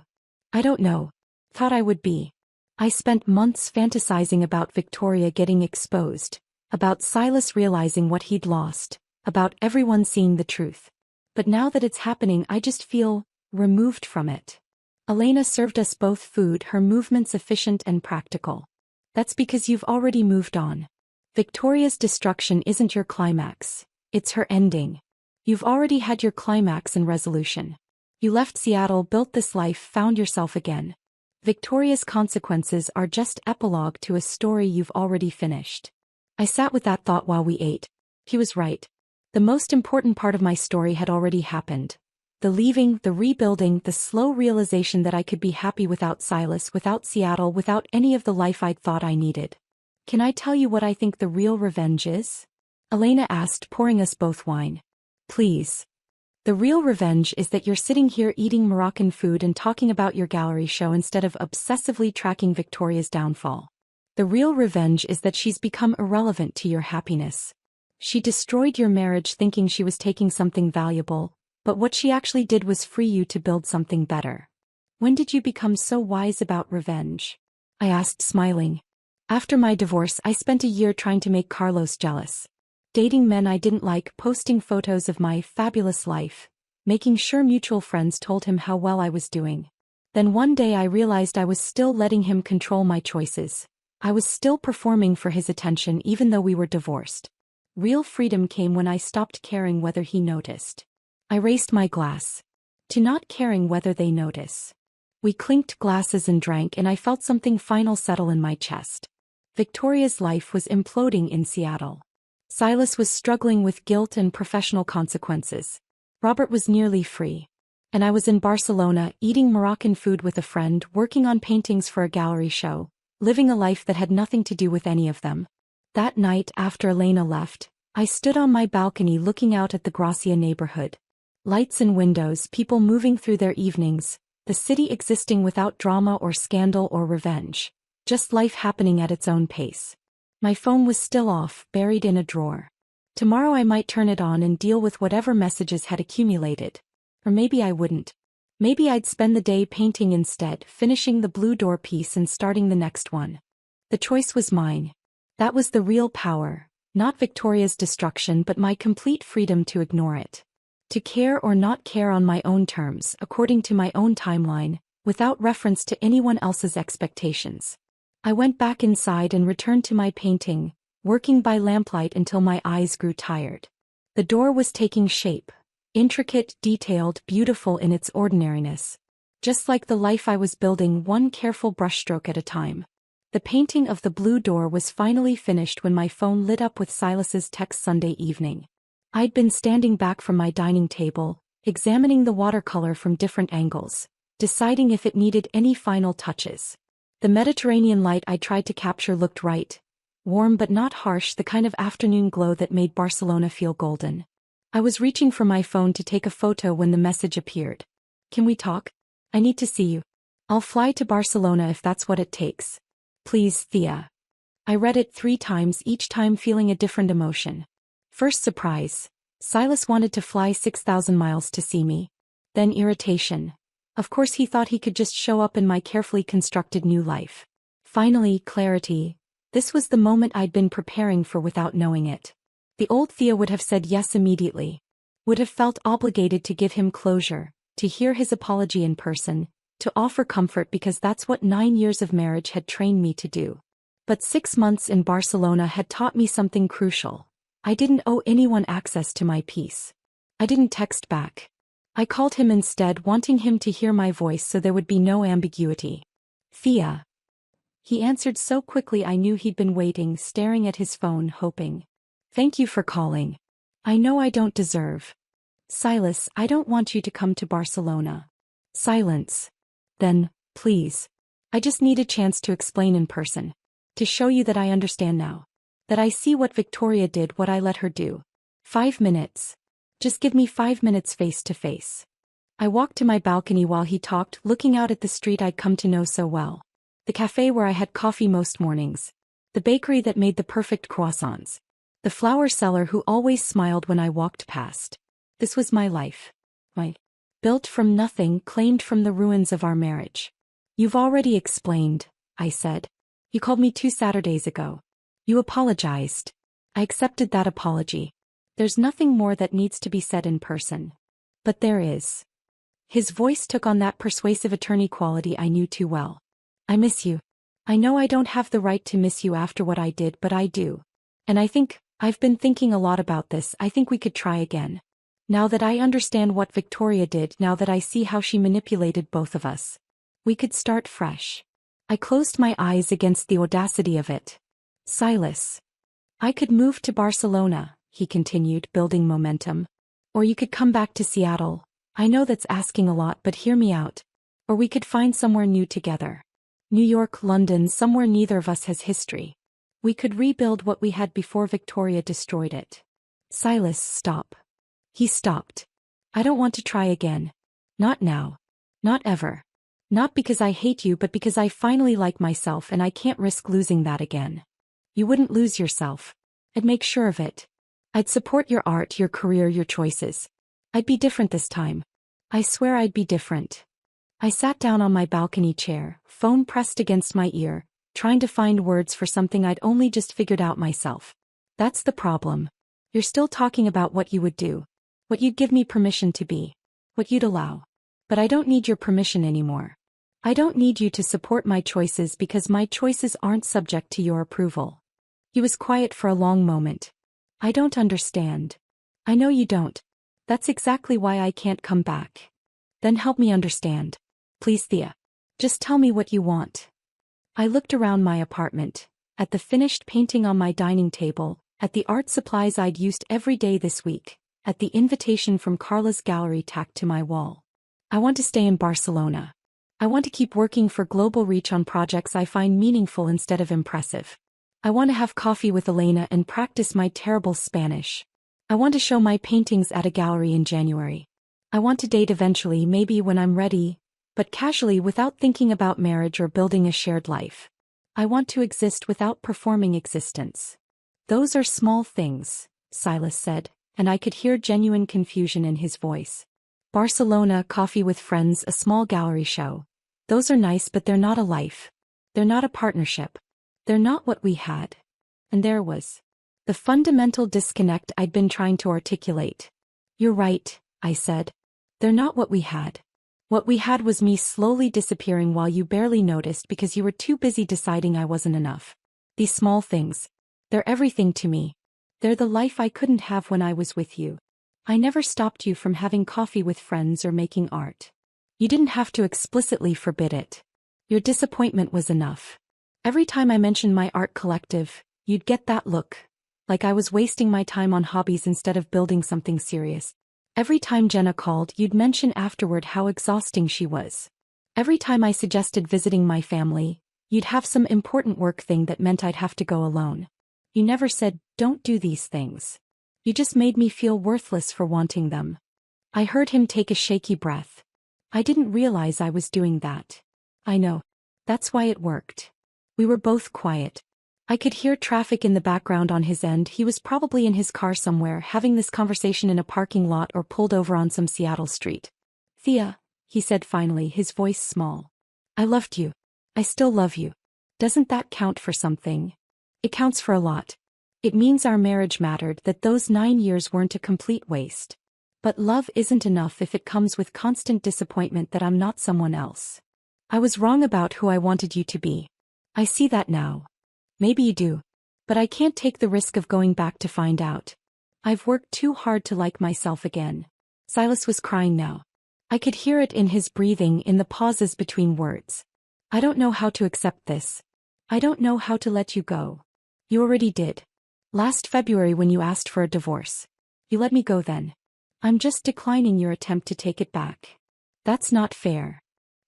I don't know. Thought I would be. I spent months fantasizing about Victoria getting exposed, about Silas realizing what he'd lost, about everyone seeing the truth. But now that it's happening, I just feel removed from it. Elena served us both food, her movements efficient and practical. That's because you've already moved on. Victoria's destruction isn't your climax, it's her ending. You've already had your climax and resolution. You left Seattle, built this life, found yourself again. Victoria's consequences are just epilogue to a story you've already finished. I sat with that thought while we ate. He was right. The most important part of my story had already happened. The leaving, the rebuilding, the slow realization that I could be happy without Silas, without Seattle, without any of the life I'd thought I needed. Can I tell you what I think the real revenge is? Elena asked, pouring us both wine. Please. The real revenge is that you're sitting here eating Moroccan food and talking about your gallery show instead of obsessively tracking Victoria's downfall. The real revenge is that she's become irrelevant to your happiness. She destroyed your marriage thinking she was taking something valuable, but what she actually did was free you to build something better. When did you become so wise about revenge? I asked, smiling. After my divorce, I spent a year trying to make Carlos jealous. Dating men I didn't like, posting photos of my fabulous life, making sure mutual friends told him how well I was doing. Then one day I realized I was still letting him control my choices. I was still performing for his attention even though we were divorced. Real freedom came when I stopped caring whether he noticed. I raised my glass. To not caring whether they notice. We clinked glasses and drank, and I felt something final settle in my chest. Victoria's life was imploding in Seattle. Silas was struggling with guilt and professional consequences. Robert was nearly free. And I was in Barcelona, eating Moroccan food with a friend, working on paintings for a gallery show, living a life that had nothing to do with any of them. That night, after Elena left, I stood on my balcony looking out at the Gracia neighborhood. Lights and windows, people moving through their evenings, the city existing without drama or scandal or revenge. Just life happening at its own pace. My phone was still off, buried in a drawer. Tomorrow I might turn it on and deal with whatever messages had accumulated. Or maybe I wouldn't. Maybe I'd spend the day painting instead, finishing the blue door piece and starting the next one. The choice was mine. That was the real power, not Victoria's destruction but my complete freedom to ignore it. To care or not care on my own terms, according to my own timeline, without reference to anyone else's expectations. I went back inside and returned to my painting, working by lamplight until my eyes grew tired. The door was taking shape, intricate, detailed, beautiful in its ordinariness. Just like the life I was building, one careful brushstroke at a time. The painting of the blue door was finally finished when my phone lit up with Silas's text Sunday evening. I'd been standing back from my dining table, examining the watercolor from different angles, deciding if it needed any final touches. The Mediterranean light I tried to capture looked right. Warm but not harsh, the kind of afternoon glow that made Barcelona feel golden. I was reaching for my phone to take a photo when the message appeared. Can we talk? I need to see you. I'll fly to Barcelona if that's what it takes. Please, Thea. I read it 3 times, each time feeling a different emotion. First surprise. Silas wanted to fly 6,000 miles to see me. Then irritation. Of course he thought he could just show up in my carefully constructed new life. Finally, clarity. This was the moment I'd been preparing for without knowing it. The old Thea would have said yes immediately. Would have felt obligated to give him closure, to hear his apology in person, to offer comfort because that's what 9 years of marriage had trained me to do. But 6 months in Barcelona had taught me something crucial. I didn't owe anyone access to my peace. I didn't text back. I called him instead, wanting him to hear my voice so there would be no ambiguity. Thea. He answered so quickly I knew he'd been waiting, staring at his phone, hoping. Thank you for calling. I know I don't deserve. Silas, I don't want you to come to Barcelona. Silence. Then, please. I just need a chance to explain in person. To show you that I understand now. That I see what Victoria did, what I let her do. 5 minutes. Just give me 5 minutes face to face. I walked to my balcony while he talked, looking out at the street I'd come to know so well. The cafe where I had coffee most mornings. The bakery that made the perfect croissants. The flower seller who always smiled when I walked past. This was my life. Built from nothing, claimed from the ruins of our marriage. You've already explained, I said. You called me 2 Saturdays ago. You apologized. I accepted that apology. There's nothing more that needs to be said in person. But there is. His voice took on that persuasive attorney quality I knew too well. I miss you. I know I don't have the right to miss you after what I did, but I do. And I've been thinking a lot about this. I think we could try again. Now that I understand what Victoria did, now that I see how she manipulated both of us. We could start fresh. I closed my eyes against the audacity of it. Silas. I could move to Barcelona, he continued, building momentum. Or you could come back to Seattle. I know that's asking a lot, but hear me out. Or we could find somewhere new together. New York, London, somewhere neither of us has history. We could rebuild what we had before Victoria destroyed it. Silas, stop. He stopped. I don't want to try again. Not now. Not ever. Not because I hate you, but because I finally like myself and I can't risk losing that again. You wouldn't lose yourself. I'd make sure of it. I'd support your art, your career, your choices. I'd be different this time. I swear I'd be different. I sat down on my balcony chair, phone pressed against my ear, trying to find words for something I'd only just figured out myself. That's the problem. You're still talking about what you would do. What you'd give me permission to be. What you'd allow. But I don't need your permission anymore. I don't need you to support my choices because my choices aren't subject to your approval. He was quiet for a long moment. I don't understand. I know you don't. That's exactly why I can't come back. Then help me understand. Please, Thea. Just tell me what you want. I looked around my apartment, at the finished painting on my dining table, at the art supplies I'd used every day this week, at the invitation from Carla's gallery tacked to my wall. I want to stay in Barcelona. I want to keep working for global reach on projects I find meaningful instead of impressive. I want to have coffee with Elena and practice my terrible Spanish. I want to show my paintings at a gallery in January. I want to date eventually, maybe when I'm ready, but casually without thinking about marriage or building a shared life. I want to exist without performing existence. Those are small things, Silas said, and I could hear genuine confusion in his voice. Barcelona, coffee with friends, a small gallery show. Those are nice, but they're not a life. They're not a partnership. They're not what we had. And there was the fundamental disconnect I'd been trying to articulate. You're right, I said. They're not what we had. What we had was me slowly disappearing while you barely noticed because you were too busy deciding I wasn't enough. These small things. They're everything to me. They're the life I couldn't have when I was with you. I never stopped you from having coffee with friends or making art. You didn't have to explicitly forbid it. Your disappointment was enough. Every time I mentioned my art collective, you'd get that look. Like I was wasting my time on hobbies instead of building something serious. Every time Jenna called, you'd mention afterward how exhausting she was. Every time I suggested visiting my family, you'd have some important work thing that meant I'd have to go alone. You never said, don't do these things. You just made me feel worthless for wanting them. I heard him take a shaky breath. I didn't realize I was doing that. I know. That's why it worked. We were both quiet. I could hear traffic in the background on his end. He was probably in his car somewhere, having this conversation in a parking lot or pulled over on some Seattle street. Thea, he said finally, his voice small. I loved you. I still love you. Doesn't that count for something? It counts for a lot. It means our marriage mattered, that those 9 years weren't a complete waste. But love isn't enough if it comes with constant disappointment that I'm not someone else. I was wrong about who I wanted you to be. I see that now. Maybe you do. But I can't take the risk of going back to find out. I've worked too hard to like myself again. Silas was crying now. I could hear it in his breathing, in the pauses between words. I don't know how to accept this. I don't know how to let you go. You already did. Last February when you asked for a divorce. You let me go then. I'm just declining your attempt to take it back. That's not fair.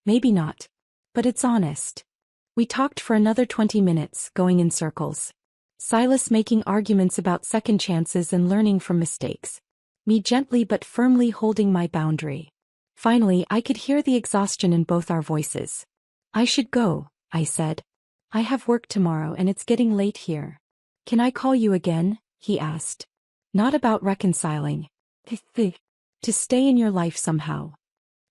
Maybe not. But it's honest. We talked for another 20 minutes, going in circles. Silas making arguments about second chances and learning from mistakes. Me gently but firmly holding my boundary. Finally, I could hear the exhaustion in both our voices. I should go, I said. I have work tomorrow and it's getting late here. Can I call you again? He asked. Not about reconciling. To stay in your life somehow.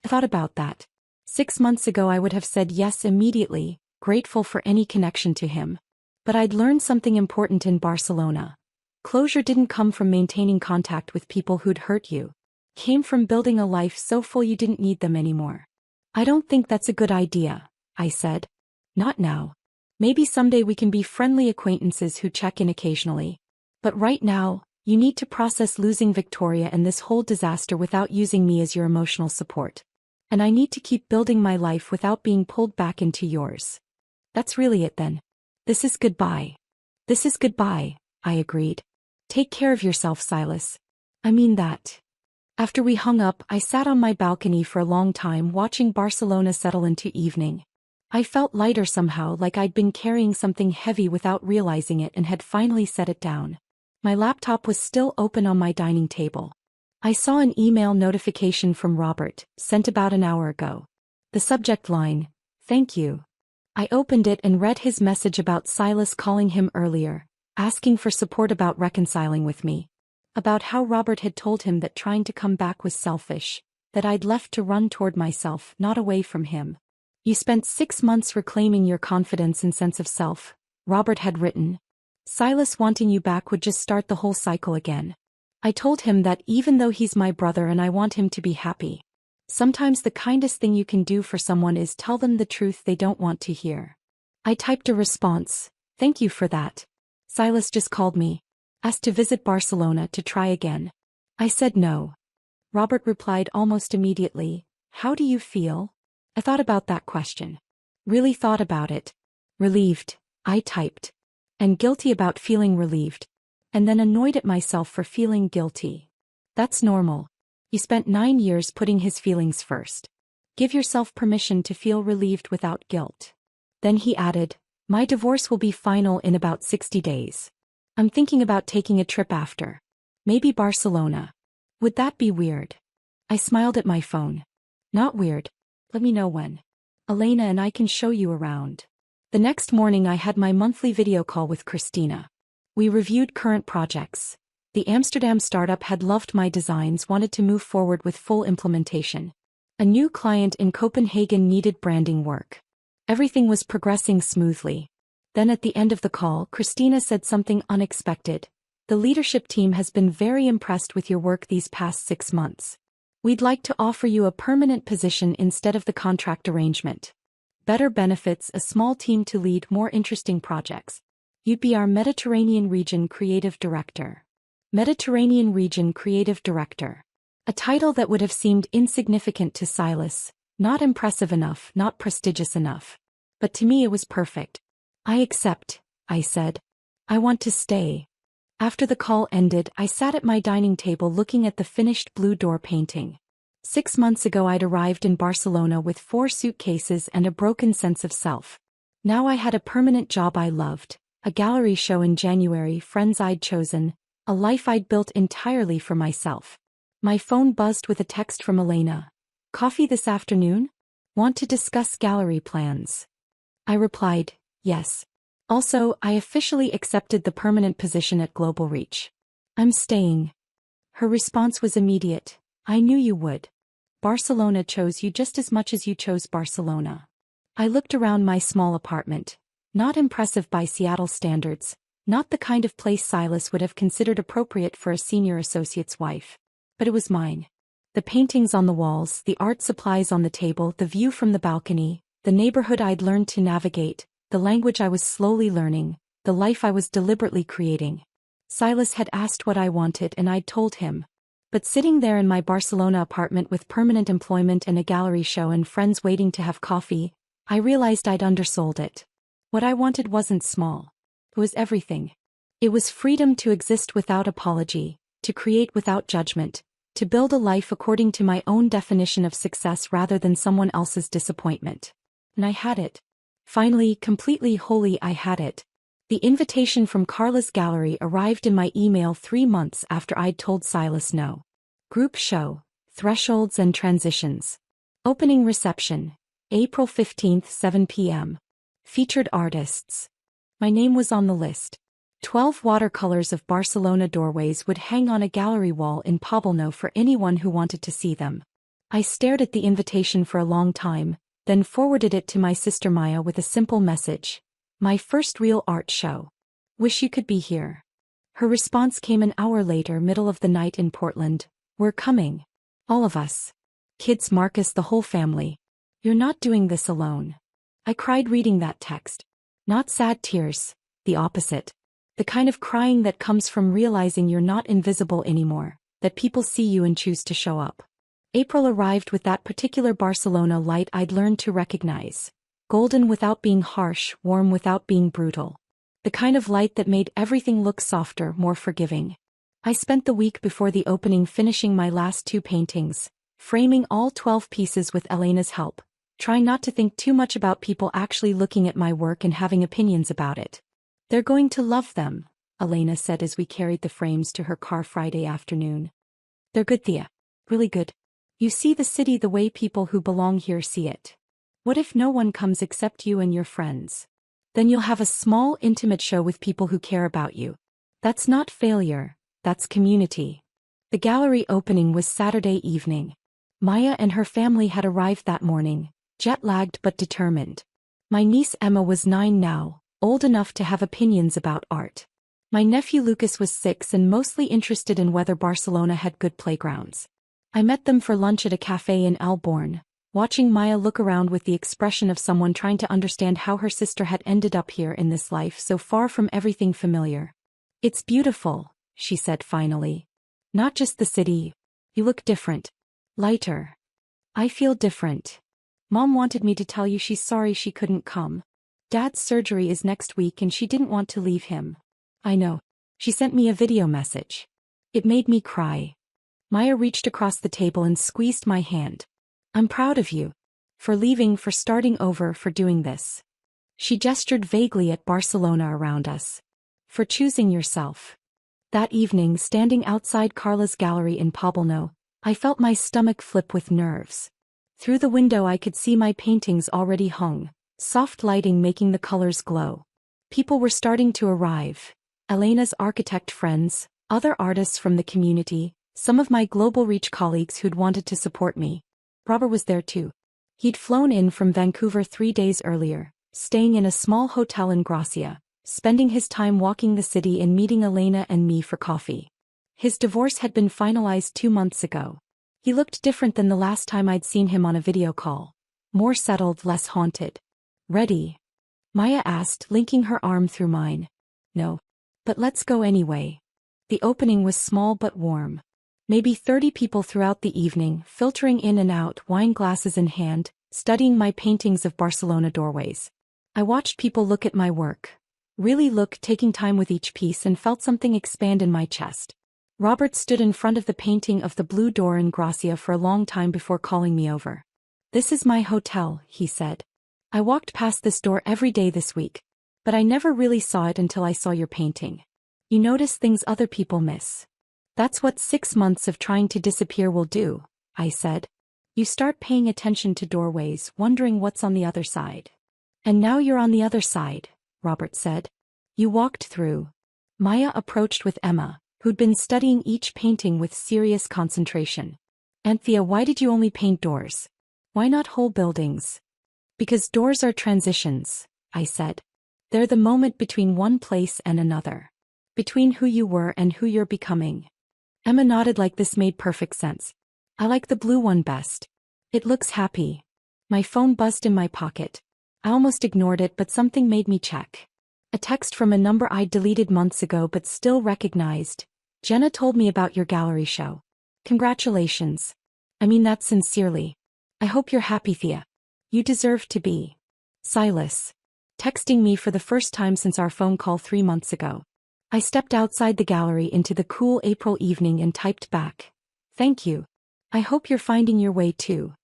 I thought about that. 6 months ago I would have said yes immediately, grateful for any connection to him. But I'd learned something important in Barcelona. Closure didn't come from maintaining contact with people who'd hurt you. It came from building a life so full you didn't need them anymore. I don't think that's a good idea, I said. Not now. Maybe someday we can be friendly acquaintances who check in occasionally. But right now, you need to process losing Victoria and this whole disaster without using me as your emotional support. And I need to keep building my life without being pulled back into yours. That's really it then. This is goodbye. This is goodbye, I agreed. Take care of yourself, Silas. I mean that. After we hung up, I sat on my balcony for a long time watching Barcelona settle into evening. I felt lighter somehow, like I'd been carrying something heavy without realizing it and had finally set it down. My laptop was still open on my dining table. I saw an email notification from Robert, sent about an hour ago. The subject line, "Thank you." I opened it and read his message about Silas calling him earlier, asking for support about reconciling with me. About how Robert had told him that trying to come back was selfish, that I'd left to run toward myself, not away from him. You spent 6 months reclaiming your confidence and sense of self, Robert had written. Silas wanting you back would just start the whole cycle again. I told him that even though he's my brother and I want him to be happy, sometimes the kindest thing you can do for someone is tell them the truth they don't want to hear. I typed a response, "Thank you for that." Silas just called me, asked to visit Barcelona to try again. I said no. Robert replied almost immediately, "How do you feel?" I thought about that question. Really thought about it. Relieved, I typed. And guilty about feeling relieved. And then annoyed at myself for feeling guilty. That's normal. You spent 9 years putting his feelings first. Give yourself permission to feel relieved without guilt. Then he added, "My divorce will be final in about 60 days. I'm thinking about taking a trip after. Maybe Barcelona. Would that be weird?" I smiled at my phone. Not weird. Let me know when. Elena and I can show you around. The next morning I had my monthly video call with Christina. We reviewed current projects. The Amsterdam startup had loved my designs, wanted to move forward with full implementation. A new client in Copenhagen needed branding work. Everything was progressing smoothly. Then at the end of the call, Christina said something unexpected. "The leadership team has been very impressed with your work these past 6 months. We'd like to offer you a permanent position instead of the contract arrangement. Better benefits, a small team to lead more interesting projects. You'd be our Mediterranean Region Creative Director." Mediterranean Region Creative Director. A title that would have seemed insignificant to Silas, not impressive enough, not prestigious enough. But to me it was perfect. "I accept," I said. "I want to stay." After the call ended, I sat at my dining table looking at the finished blue door painting. 6 months ago I'd arrived in Barcelona with 4 suitcases and a broken sense of self. Now I had a permanent job I loved, a gallery show in January, friends I'd chosen, a life I'd built entirely for myself. My phone buzzed with a text from Elena. "Coffee this afternoon? Want to discuss gallery plans?" I replied, "Yes." Also, I officially accepted the permanent position at Global Reach. "I'm staying." Her response was immediate. "I knew you would. Barcelona chose you just as much as you chose Barcelona." I looked around my small apartment. Not impressive by Seattle standards, not the kind of place Silas would have considered appropriate for a senior associate's wife. But it was mine. The paintings on the walls, the art supplies on the table, the view from the balcony, the neighborhood I'd learned to navigate, the language I was slowly learning, the life I was deliberately creating. Silas had asked what I wanted and I'd told him. But sitting there in my Barcelona apartment with permanent employment and a gallery show and friends waiting to have coffee, I realized I'd undersold it. What I wanted wasn't small. It was everything. It was freedom to exist without apology, to create without judgment, to build a life according to my own definition of success rather than someone else's disappointment. And I had it. Finally, completely wholly I had it. The invitation from Carla's gallery arrived in my email 3 months after I'd told Silas no. Group show, thresholds and transitions. Opening reception, April 15th, 7 p.m. Featured artists. My name was on the list. 12 watercolors of Barcelona doorways would hang on a gallery wall in Poblenou for anyone who wanted to see them. I stared at the invitation for a long time, then forwarded it to my sister Maya with a simple message. My first real art show. Wish you could be here. Her response came an hour later, middle of the night in Portland. We're coming. All of us. Kids, Marcus, the whole family. You're not doing this alone. I cried reading that text. Not sad tears, the opposite. The kind of crying that comes from realizing you're not invisible anymore, that people see you and choose to show up. April arrived with that particular Barcelona light I'd learned to recognize. Golden without being harsh, warm without being brutal. The kind of light that made everything look softer, more forgiving. I spent the week before the opening finishing my last 2 paintings, framing all 12 pieces with Elena's help, trying not to think too much about people actually looking at my work and having opinions about it. They're going to love them, Elena said as we carried the frames to her car Friday afternoon. They're good, Thea. Really good. You see the city the way people who belong here see it. What if no one comes except you and your friends? Then you'll have a small, intimate show with people who care about you. That's not failure, that's community. The gallery opening was Saturday evening. Maya and her family had arrived that morning, jet-lagged but determined. My niece Emma was 9 now, old enough to have opinions about art. My nephew Lucas was 6 and mostly interested in whether Barcelona had good playgrounds. I met them for lunch at a cafe in Alborn, watching Maya look around with the expression of someone trying to understand how her sister had ended up here in this life so far from everything familiar. It's beautiful, she said finally. Not just the city. You look different. Lighter. I feel different. Mom wanted me to tell you she's sorry she couldn't come. Dad's surgery is next week and she didn't want to leave him. I know. She sent me a video message. It made me cry. Maya reached across the table and squeezed my hand. I'm proud of you. For leaving, for starting over, for doing this. She gestured vaguely at Barcelona around us. For choosing yourself. That evening, standing outside Carla's gallery in Poblenou, I felt my stomach flip with nerves. Through the window I could see my paintings already hung, soft lighting making the colors glow. People were starting to arrive. Elena's architect friends, other artists from the community, some of my global reach colleagues who'd wanted to support me. Robert was there too. He'd flown in from Vancouver 3 days earlier, staying in a small hotel in Gracia, spending his time walking the city and meeting Elena and me for coffee. His divorce had been finalized 2 months ago. He looked different than the last time I'd seen him on a video call. More settled, less haunted. Ready? Maya asked, linking her arm through mine. No. But let's go anyway. The opening was small but warm. Maybe 30 people throughout the evening, filtering in and out, wine glasses in hand, studying my paintings of Barcelona doorways. I watched people look at my work. Really look, taking time with each piece, and felt something expand in my chest. Robert stood in front of the painting of the blue door in Gracia for a long time before calling me over. This is my hotel, he said. I walked past this door every day this week. But I never really saw it until I saw your painting. You notice things other people miss. That's what 6 months of trying to disappear will do, I said. You start paying attention to doorways, wondering what's on the other side. And now you're on the other side, Robert said. You walked through. Maya approached with Emma, who'd been studying each painting with serious concentration. Anthea, why did you only paint doors? Why not whole buildings? Because doors are transitions, I said. They're the moment between one place and another. Between who you were and who you're becoming. Emma nodded like this made perfect sense. I like the blue one best. It looks happy. My phone buzzed in my pocket. I almost ignored it, but something made me check. A text from a number I'd deleted months ago but still recognized. Jenna told me about your gallery show. Congratulations. I mean that sincerely. I hope you're happy, Thea. You deserve to be. Silas. Texting me for the first time since our phone call 3 months ago. I stepped outside the gallery into the cool April evening and typed back. Thank you. I hope you're finding your way too.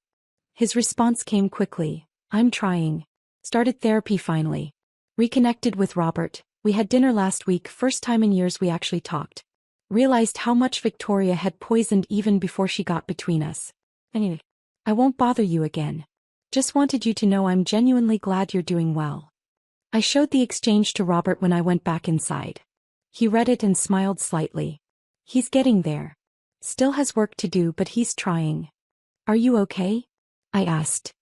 His response came quickly. I'm trying. Started therapy finally. Reconnected with Robert. We had dinner last week, first time in years we actually talked. Realized how much Victoria had poisoned even before she got between us. Anyway, I won't bother you again. Just wanted you to know I'm genuinely glad you're doing well. I showed the exchange to Robert when I went back inside. He read it and smiled slightly. He's getting there. Still has work to do, but he's trying. Are you okay? I asked.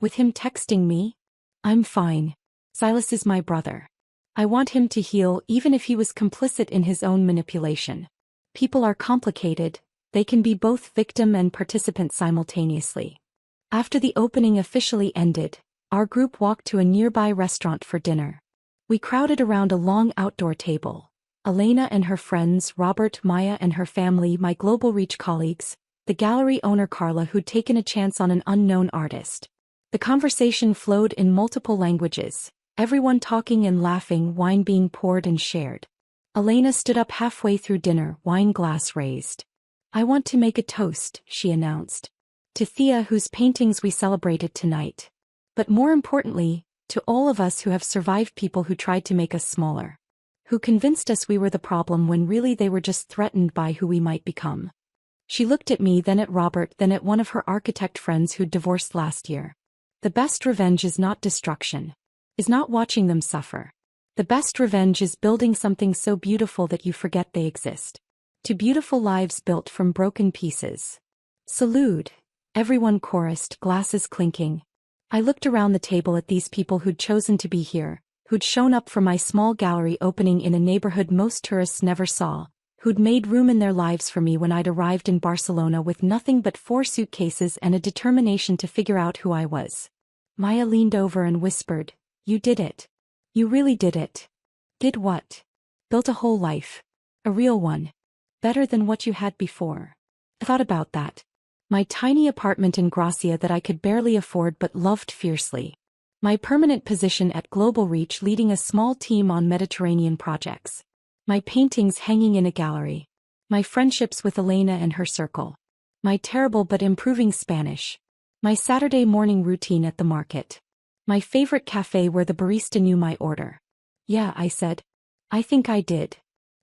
With him texting me? I'm fine. Silas is my brother. I want him to heal even if he was complicit in his own manipulation. People are complicated, they can be both victim and participant simultaneously. After the opening officially ended, our group walked to a nearby restaurant for dinner. We crowded around a long outdoor table. Elena and her friends, Robert, Maya and her family, my Global Reach colleagues, the gallery owner Carla who'd taken a chance on an unknown artist. The conversation flowed in multiple languages, everyone talking and laughing, wine being poured and shared. Elena stood up halfway through dinner, wine glass raised. I want to make a toast, she announced. To Thea, whose paintings we celebrated tonight. But more importantly, to all of us who have survived people who tried to make us smaller. Who convinced us we were the problem when really they were just threatened by who we might become. She looked at me, then at Robert, then at one of her architect friends who'd divorced last year. The best revenge is not destruction. Is not watching them suffer. The best revenge is building something so beautiful that you forget they exist. To beautiful lives built from broken pieces. Salute. Everyone chorused, glasses clinking. I looked around the table at these people who'd chosen to be here, who'd shown up for my small gallery opening in a neighborhood most tourists never saw, who'd made room in their lives for me when I'd arrived in Barcelona with nothing but 4 suitcases and a determination to figure out who I was. Maya leaned over and whispered, "You did it. You really did it." Did what? Built a whole life. A real one. Better than what you had before. I thought about that. My tiny apartment in Gracia that I could barely afford but loved fiercely. My permanent position at Global Reach leading a small team on Mediterranean projects. My paintings hanging in a gallery. My friendships with Elena and her circle. My terrible but improving Spanish. My Saturday morning routine at the market. My favorite cafe where the barista knew my order. Yeah, I said. I think I did.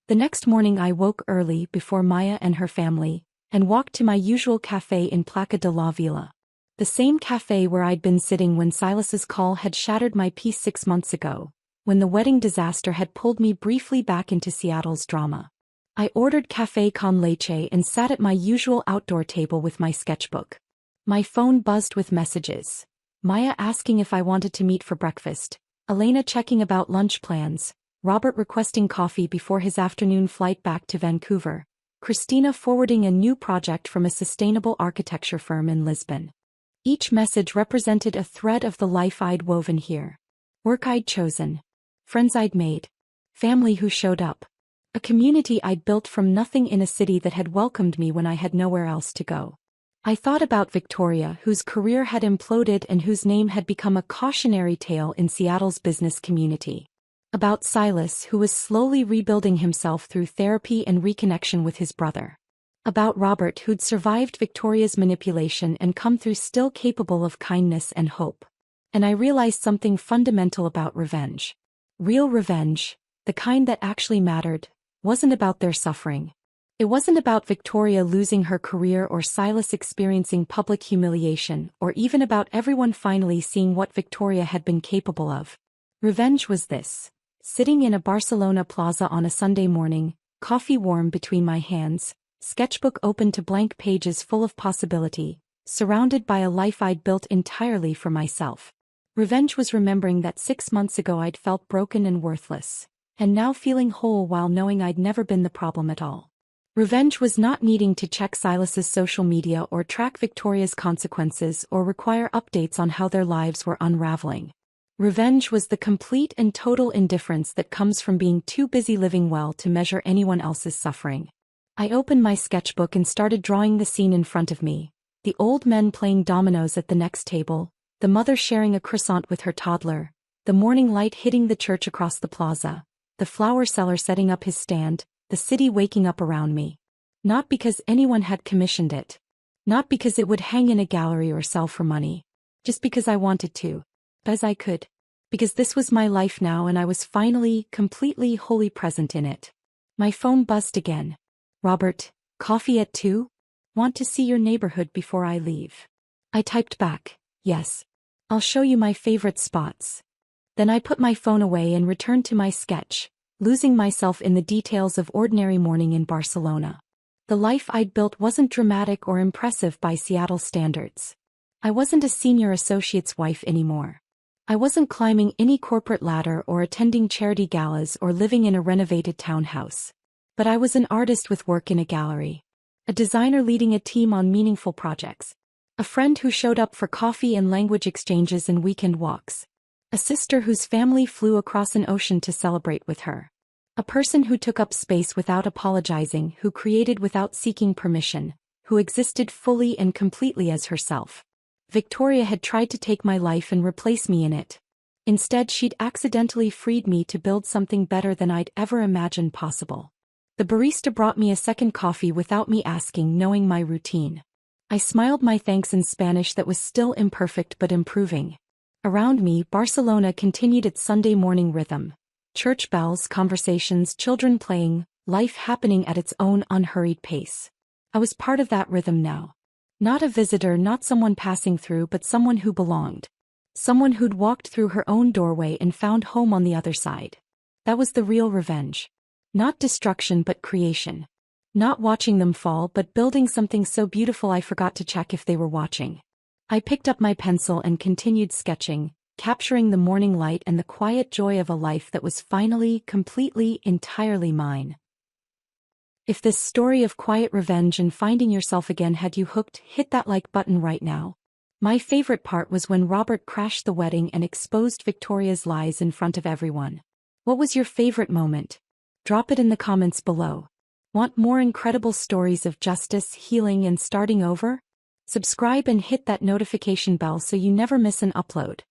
The next morning I woke early before Maya and her family, and walked to my usual cafe in Placa de la Vila. The same cafe where I'd been sitting when Silas's call had shattered my peace 6 months ago, when the wedding disaster had pulled me briefly back into Seattle's drama. I ordered café con leche and sat at my usual outdoor table with my sketchbook. My phone buzzed with messages. Maya asking if I wanted to meet for breakfast, Elena checking about lunch plans, Robert requesting coffee before his afternoon flight back to Vancouver, Christina forwarding a new project from a sustainable architecture firm in Lisbon. Each message represented a thread of the life I'd woven here. Work I'd chosen. Friends I'd made. Family who showed up. A community I'd built from nothing in a city that had welcomed me when I had nowhere else to go. I thought about Victoria, whose career had imploded and whose name had become a cautionary tale in Seattle's business community. About Silas, who was slowly rebuilding himself through therapy and reconnection with his brother. About Robert, who'd survived Victoria's manipulation and come through still capable of kindness and hope. And I realized something fundamental about revenge. Real revenge, the kind that actually mattered, wasn't about their suffering. It wasn't about Victoria losing her career or Silas experiencing public humiliation, or even about everyone finally seeing what Victoria had been capable of. Revenge was this. Sitting in a Barcelona plaza on a Sunday morning, coffee warm between my hands, sketchbook open to blank pages full of possibility, surrounded by a life I'd built entirely for myself. Revenge was remembering that 6 months ago I'd felt broken and worthless, and now feeling whole while knowing I'd never been the problem at all. Revenge was not needing to check Silas's social media or track Victoria's consequences or require updates on how their lives were unraveling. Revenge was the complete and total indifference that comes from being too busy living well to measure anyone else's suffering. I opened my sketchbook and started drawing the scene in front of me: the old men playing dominoes at the next table, the mother sharing a croissant with her toddler, the morning light hitting the church across the plaza, the flower seller setting up his stand, the city waking up around me. Not because anyone had commissioned it. Not because it would hang in a gallery or sell for money. Just because I wanted to. As I could. Because this was my life now and I was finally, completely, wholly present in it. My phone buzzed again. "Robert, coffee at 2? Want to see your neighborhood before I leave?" I typed back, "Yes. I'll show you my favorite spots." Then I put my phone away and returned to my sketch, losing myself in the details of ordinary morning in Barcelona. The life I'd built wasn't dramatic or impressive by Seattle standards. I wasn't a senior associate's wife anymore. I wasn't climbing any corporate ladder or attending charity galas or living in a renovated townhouse. But I was an artist with work in a gallery. A designer leading a team on meaningful projects. A friend who showed up for coffee and language exchanges and weekend walks. A sister whose family flew across an ocean to celebrate with her. A person who took up space without apologizing, who created without seeking permission, who existed fully and completely as herself. Victoria had tried to take my life and replace me in it. Instead, she'd accidentally freed me to build something better than I'd ever imagined possible. The barista brought me a second coffee without me asking, knowing my routine. I smiled my thanks in Spanish that was still imperfect but improving. Around me, Barcelona continued its Sunday morning rhythm. Church bells, conversations, children playing, life happening at its own unhurried pace. I was part of that rhythm now. Not a visitor, not someone passing through, but someone who belonged. Someone who'd walked through her own doorway and found home on the other side. That was the real revenge. Not destruction but creation. Not watching them fall but building something so beautiful I forgot to check if they were watching. I picked up my pencil and continued sketching, capturing the morning light and the quiet joy of a life that was finally, completely, entirely mine. If this story of quiet revenge and finding yourself again had you hooked, hit that like button right now. My favorite part was when Robert crashed the wedding and exposed Victoria's lies in front of everyone. What was your favorite moment? Drop it in the comments below. Want more incredible stories of justice, healing, and starting over? Subscribe and hit that notification bell so you never miss an upload.